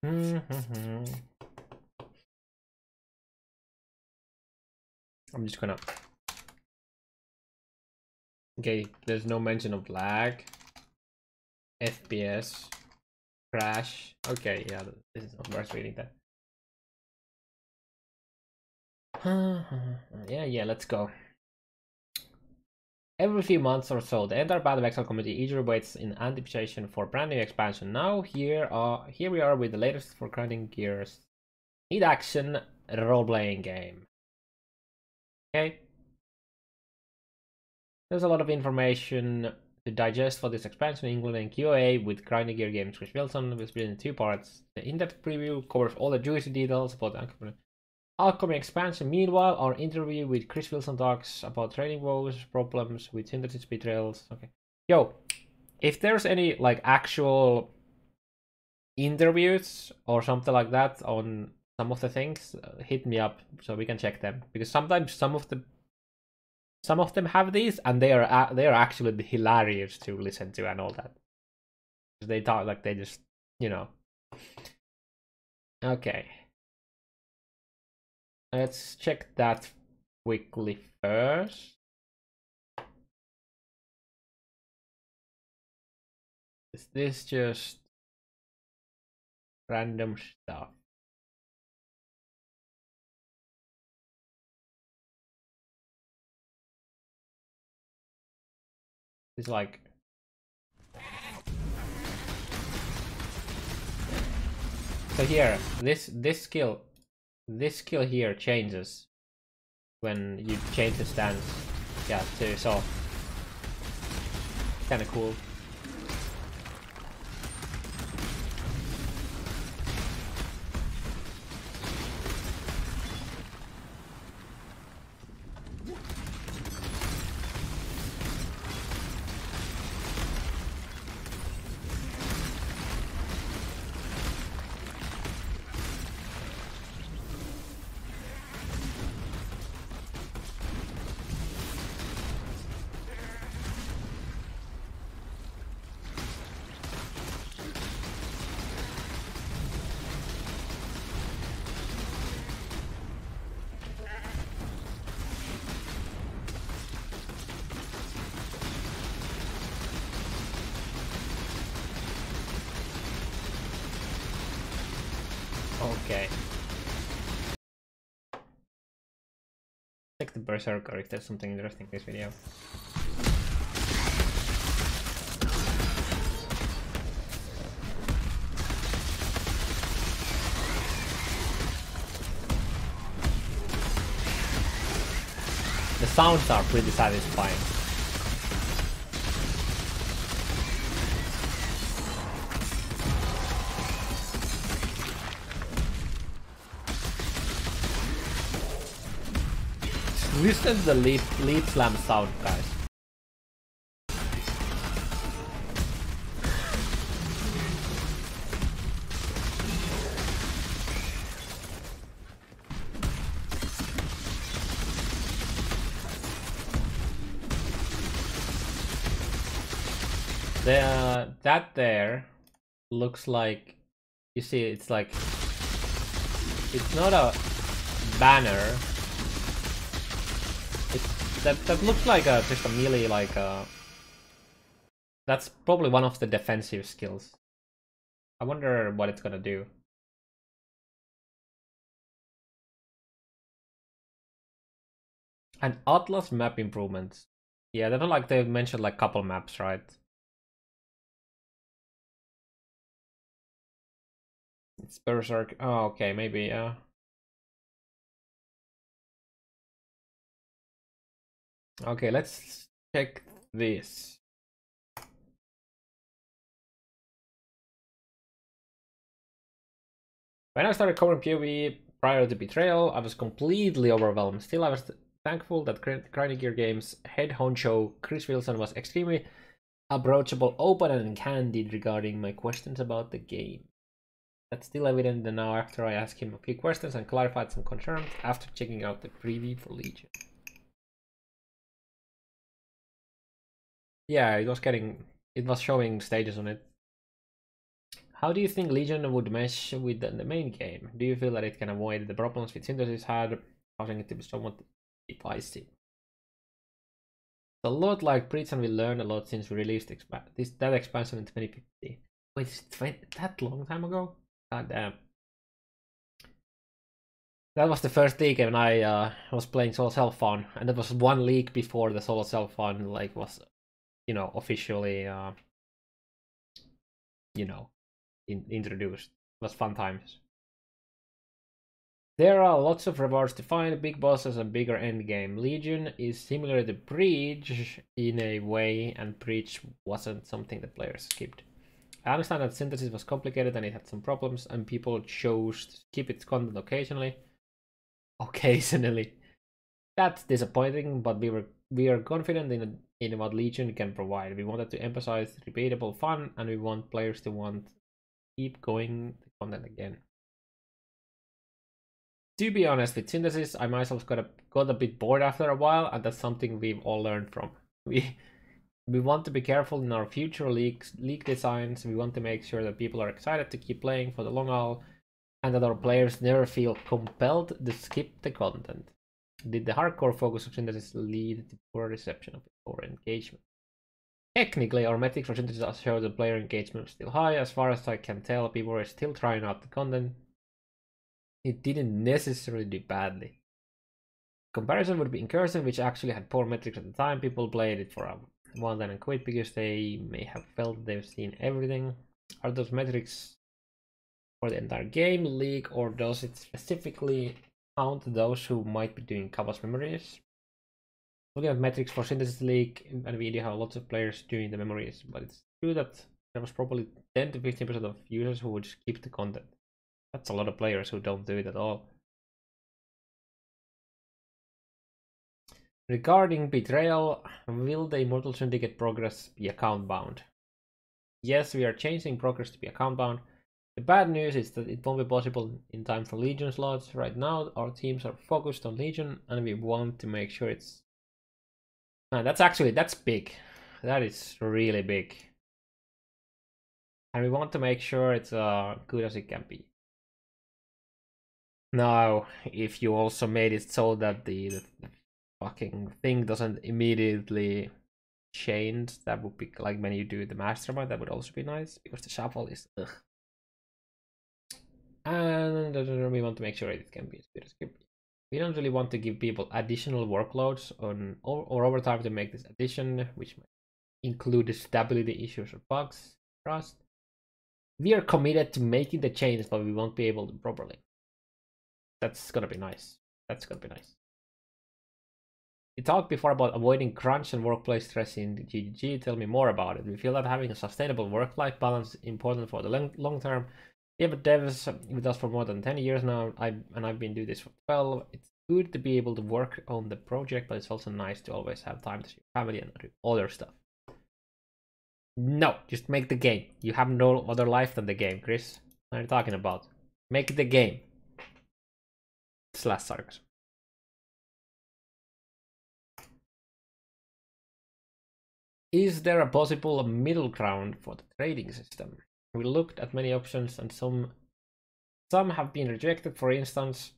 I'm just gonna. Okay, there's no mention of lag, FPS, crash. Okay, yeah, this is not worth reading that. Yeah, let's go. Every few months or so, the entire Path of Exile community eagerly waits in anticipation for brand new expansion. Now here we are with the latest for grinding gears. Need action, role-playing game. Okay. There's a lot of information to digest for this expansion, including QA with grinding gear games. Chris Wilson was split in 2 parts. The in-depth preview covers all the juicy details about the upcoming expansion. Meanwhile, our interview with Chris Wilson talks about training woes, problems with synthesis betrayals. Okay. Yo, if there's any like actual interviews or something like that on some of the things, hit me up so we can check them. Because sometimes some of them have these and they are actually hilarious to listen to and all that. They talk like they just, you know. Okay. Let's check that quickly first. Is this just random stuff? It's like so here, this skill here changes when you change the stance. Yeah, too, so kinda cool. Okay. Check the Berserker if there's something interesting in this video. The sounds are pretty satisfying. Listen to the lead slam sound, guys. That there looks like, you see, it's like, it's not a banner. that looks like just a melee, like that's probably one of the defensive skills. I wonder what it's gonna do. And Atlas map improvements. Yeah, they're not like they've mentioned like couple maps, right? It's Berserker. Oh, okay, maybe, yeah. Okay, let's check this. When I started covering POE prior to Betrayal, I was completely overwhelmed. Still, I was thankful that Grinding Gear Games head honcho Chris Wilson was extremely approachable, open, and candid regarding my questions about the game. That's still evident now after I asked him a few questions and clarified some concerns after checking out the preview for Legion. Yeah, it was showing stages on it. How do you think Legion would mesh with the main game? Do you feel that it can avoid the problems with Synthesis had, causing it to be somewhat divisive? A lot like Preach, and we learned a lot since we released that expansion in 2050. Wait, is it that long time ago? God damn. That was the first league when I was playing Solo Self-Found, and that was one league before the Solo Self-Found like was, you know, officially you know, introduced. It was fun times. There are lots of rewards to find, big bosses and bigger endgame. Legion is similar to Breach in a way, and Breach wasn't something that players skipped. I understand that Synthesis was complicated and it had some problems, and people chose to skip its content occasionally. That's disappointing, but we are confident in what Legion can provide. We wanted to emphasize repeatable fun, and we want players to want to keep going the content again. To be honest, with Synthesis, I myself got a bit bored after a while, and that's something we've all learned from. We want to be careful in our future league designs. We want to make sure that people are excited to keep playing for the long haul, and that our players never feel compelled to skip the content. Did the hardcore focus of Synthesis lead to poor reception of or engagement? Technically, our metrics for Synthesis show that player engagement was still high. As far as I can tell, people were still trying out the content. It didn't necessarily do badly. Comparison would be Incursion, which actually had poor metrics at the time. People played it for a while then and quit because they may have felt they've seen everything. Are those metrics for the entire game, league, or does it specifically count those who might be doing Kava's memories? Looking at metrics for Synthesis League and video have lots of players doing the memories, but it's true that there was probably 10 to 15% of users who would skip the content. That's a lot of players who don't do it at all. Regarding Betrayal, will the Immortal Syndicate progress be account bound? Yes, we are changing progress to be account bound. The bad news is that it won't be possible in time for Legion slots. Right now, our teams are focused on Legion, and we want to make sure it's... that's big. That is really big. And we want to make sure it's good as it can be. Now, if you also made it so that the fucking thing doesn't immediately change, that would be like when you do the mastermind, that would also be nice, because the shuffle is ugh. And we want to make sure it can be as good as it can be. We don't really want to give people additional workloads on or overtime to make this addition, which might include stability issues or bugs. Trust. We are committed to making the change, but we won't be able to properly. That's gonna be nice. That's gonna be nice. You talked before about avoiding crunch and workplace stress in GGG. Tell me more about it. We feel that having a sustainable work-life balance is important for the long term. We have devs with us for more than 10 years now, and I've been doing this for 12. It's good to be able to work on the project, but it's also nice to always have time to see your family and do other stuff. No, just make the game. You have no other life than the game, Chris. What are you talking about? Make the game. /sarcasm. Is there a possible middle ground for the trading system? We looked at many options and some have been rejected. For instance,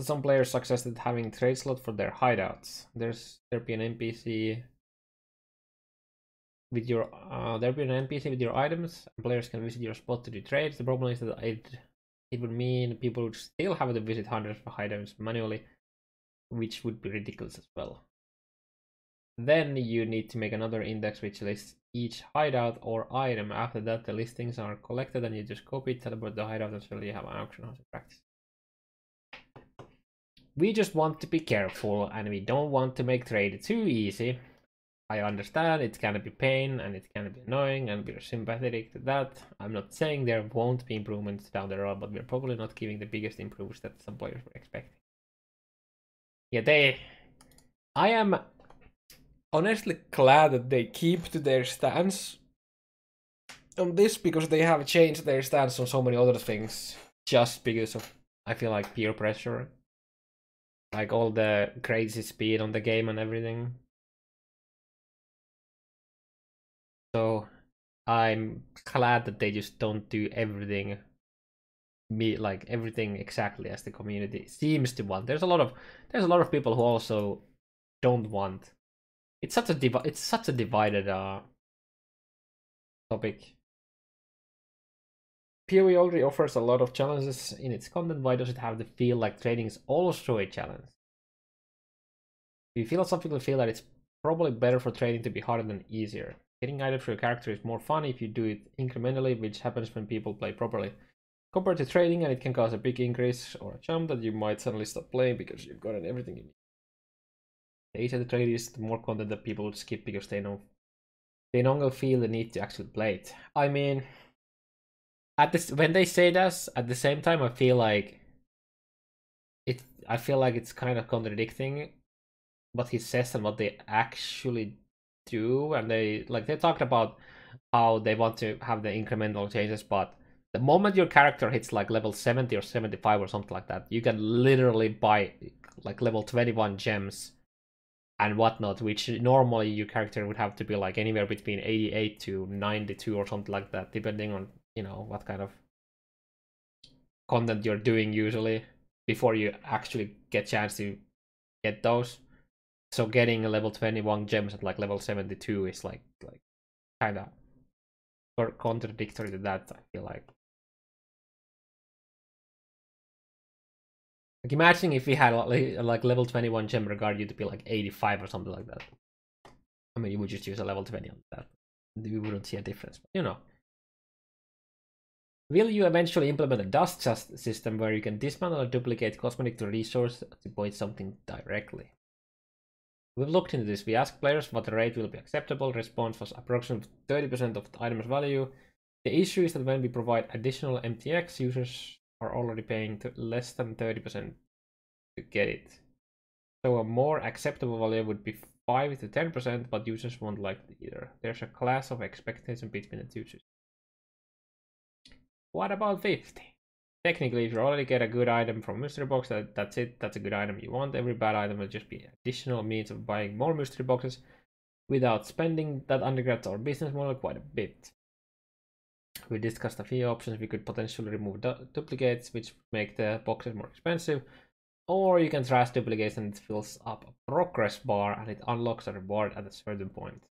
Some players suggested having trade slot for their hideouts. There be an NPC with your items, and players can visit your spot to do trades. The problem is that it would mean people would still have to visit hundreds of hideouts manually, which would be ridiculous as well. Then you need to make another index which lists each hideout or item. After that, the listings are collected and you just copy, teleport the hideout until you have an auction house in practice. We just want to be careful and we don't want to make trade too easy. I understand it's gonna be pain and it's gonna be annoying and we're sympathetic to that. I'm not saying there won't be improvements down the road, but we're probably not giving the biggest improvements that some players were expecting. Yeah, I am honestly glad that they keep to their stance on this, because they have changed their stance on so many other things just because of, I feel like, peer pressure. Like all the crazy speed on the game and everything. So I'm glad that they just don't do everything everything exactly as the community seems to want. There's a lot of people who also don't want. It's such a divided topic. PoE already offers a lot of challenges in its content. Why does it have to feel like trading is also a challenge? We philosophically feel that it's probably better for trading to be harder than easier. Getting items for your character is more fun if you do it incrementally, which happens when people play properly. Compared to trading, and it can cause a big increase or a jump that you might suddenly stop playing because you've gotten everything you need. The easier the trade is, the more content that people would skip because they no longer feel the need to actually play it. I mean, when they say this, at the same time, I feel like it's kind of contradicting what he says and what they actually do. And they talked about how they want to have the incremental changes, but the moment your character hits like level 70 or 75 or something like that, you can literally buy like level 21 gems and whatnot, which normally your character would have to be like anywhere between 88 to 92 or something like that, depending on, you know, what kind of content you're doing usually before you actually get chance to get those. So getting a level 21 gems at like level 72 is like kind of contradictory to that, I feel like. Like imagine if we had like level 21 gem regard you to be like 85 or something like that. I mean, you would just use a level 20 on that. We wouldn't see a difference, but, you know. Will you eventually implement a dust system where you can dismantle or duplicate cosmetic to resource to point something directly? We've looked into this. We asked players what the rate will be acceptable. Response was approximately 30% of the item's value. The issue is that when we provide additional MTX, users are already paying less than 30% to get it. So a more acceptable value would be 5 to 10%, but users won't like it either. There's a class of expectation between the two. What about 50? Technically, if you already get a good item from mystery box, that's it. That's a good item you want. Every bad item will just be additional means of buying more mystery boxes without spending that undergrads our business model quite a bit. We discussed a few options. We could potentially remove duplicates, which make the boxes more expensive, or you can trash duplicates and it fills up a progress bar and it unlocks a reward at a certain point.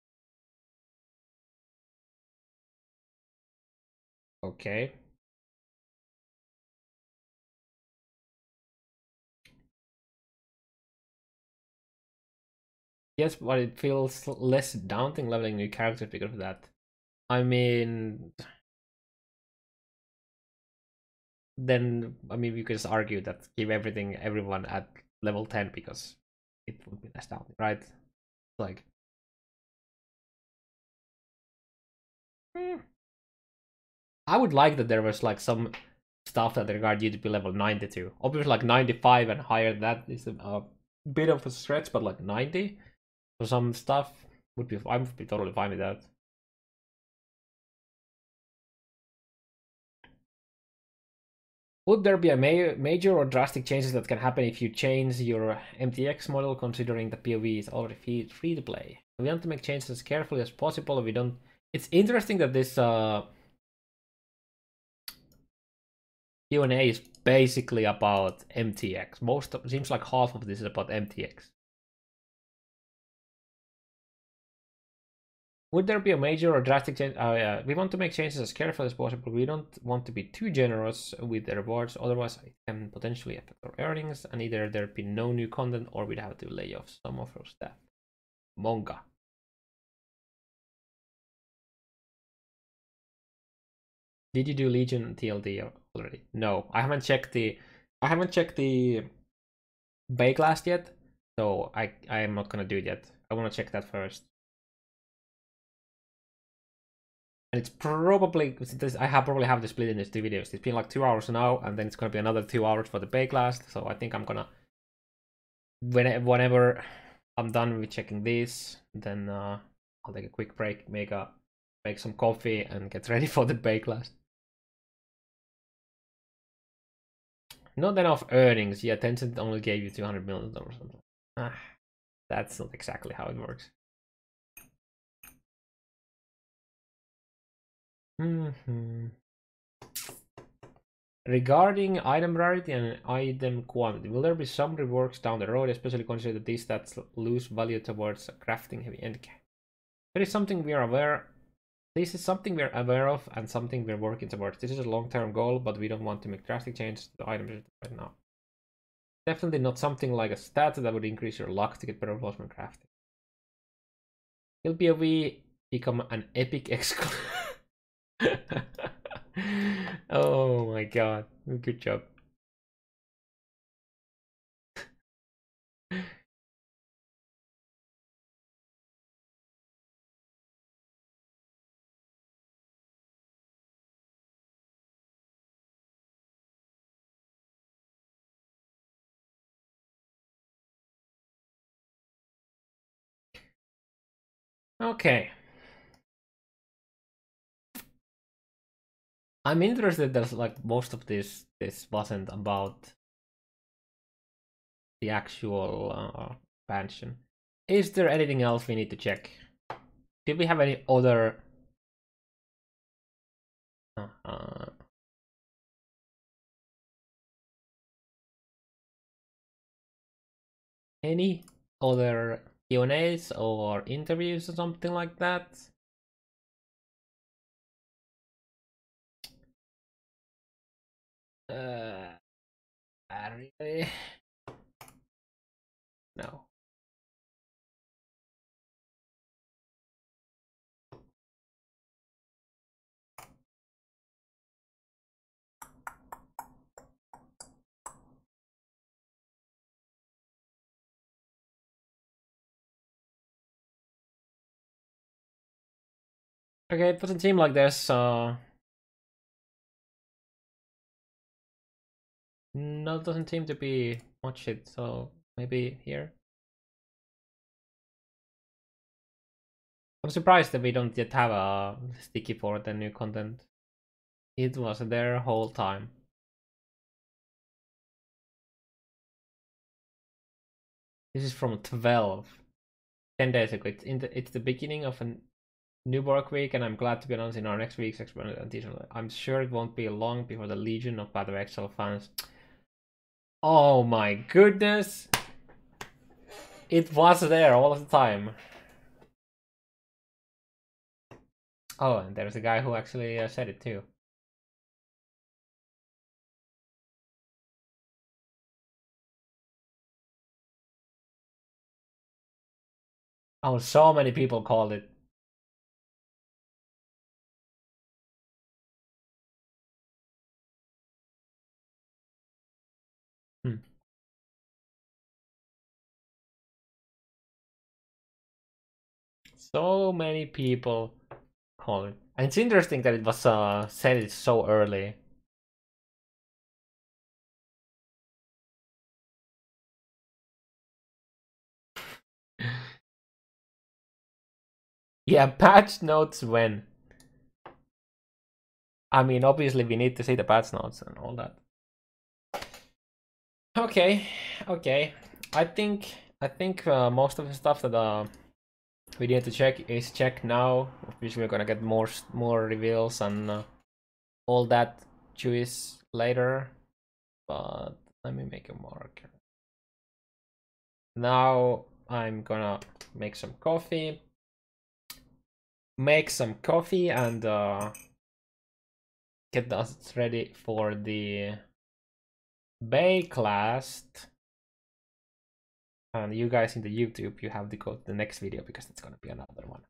Okay. Yes, but it feels less daunting leveling new characters because of that. I mean, then you could just argue that give everyone at level 10 because it would be less daunting, right? Like, I would like that there was like some stuff that regard you to be level 92. Obviously, like 95 and higher, that is a bit of a stretch, but like 90 for some stuff would be, I would be totally fine with that. Would there be a major or drastic changes that can happen if you change your MTX model, considering the PoE is already free to play? We want to make changes as carefully as possible. We don't. It's interesting that this Q&A is basically about MTX. Seems like half of this is about MTX. Would there be a major or drastic change? We want to make changes as careful as possible. We don't want to be too generous with the rewards, otherwise it can potentially affect our earnings, and either there'd be no new content or we'd have to lay off some of our staff. Monga. Did you do Legion TLD already? No, I haven't checked the Baeclast yet, so I am not gonna do it yet. I want to check that first. And it's probably, I probably have to split in these 2 videos. It's been like 2 hours now, and then it's gonna be another 2 hours for the Baeclast. So I think I'm gonna, whenever I'm done with checking this, then I'll take a quick break, make some coffee, and get ready for the Baeclast. Not enough earnings. Yeah, Tencent only gave you $200 million or something. That's not exactly how it works. Regarding item rarity and item quantity, will there be some reworks down the road, especially considering that these stats lose value towards a crafting heavy endgame? This is something we are aware of and something we're working towards. This is a long-term goal, but we don't want to make drastic changes to the items right now. Definitely not something like a stat that would increase your luck to get better rolls when crafting. Will POE become an epic exclusive? Oh my god, good job. Okay. I'm interested that like most of this wasn't about the actual expansion. Is there anything else we need to check? Did we have any other Q&As or interviews or something like that? Really? No. Okay, it doesn't seem like there's no, it doesn't seem to be much shit, so maybe here. I'm surprised that we don't yet have a sticky for the new content. It was there whole time. This is from 10 days ago. It's the beginning of a new work week, and I'm glad to be announcing our next week's experimentation. I'm sure it won't be long before the legion of Path of Exile fans. Oh my goodness! It was there all the time. Oh, and there's a guy who actually said it too. Oh, so many people called it. So many people called it. And it's interesting that it was said it so early. Yeah, patch notes when? I mean, obviously we need to see the patch notes and all that. Okay. I think most of the stuff that we need to check is checked now. Obviously we're gonna get more reveals and all that choice later, but let me make a marker. Now I'm gonna make some coffee. And get us ready for the Baeclast. And you guys in the YouTube, you have to go to the next video because it's gonna be another one.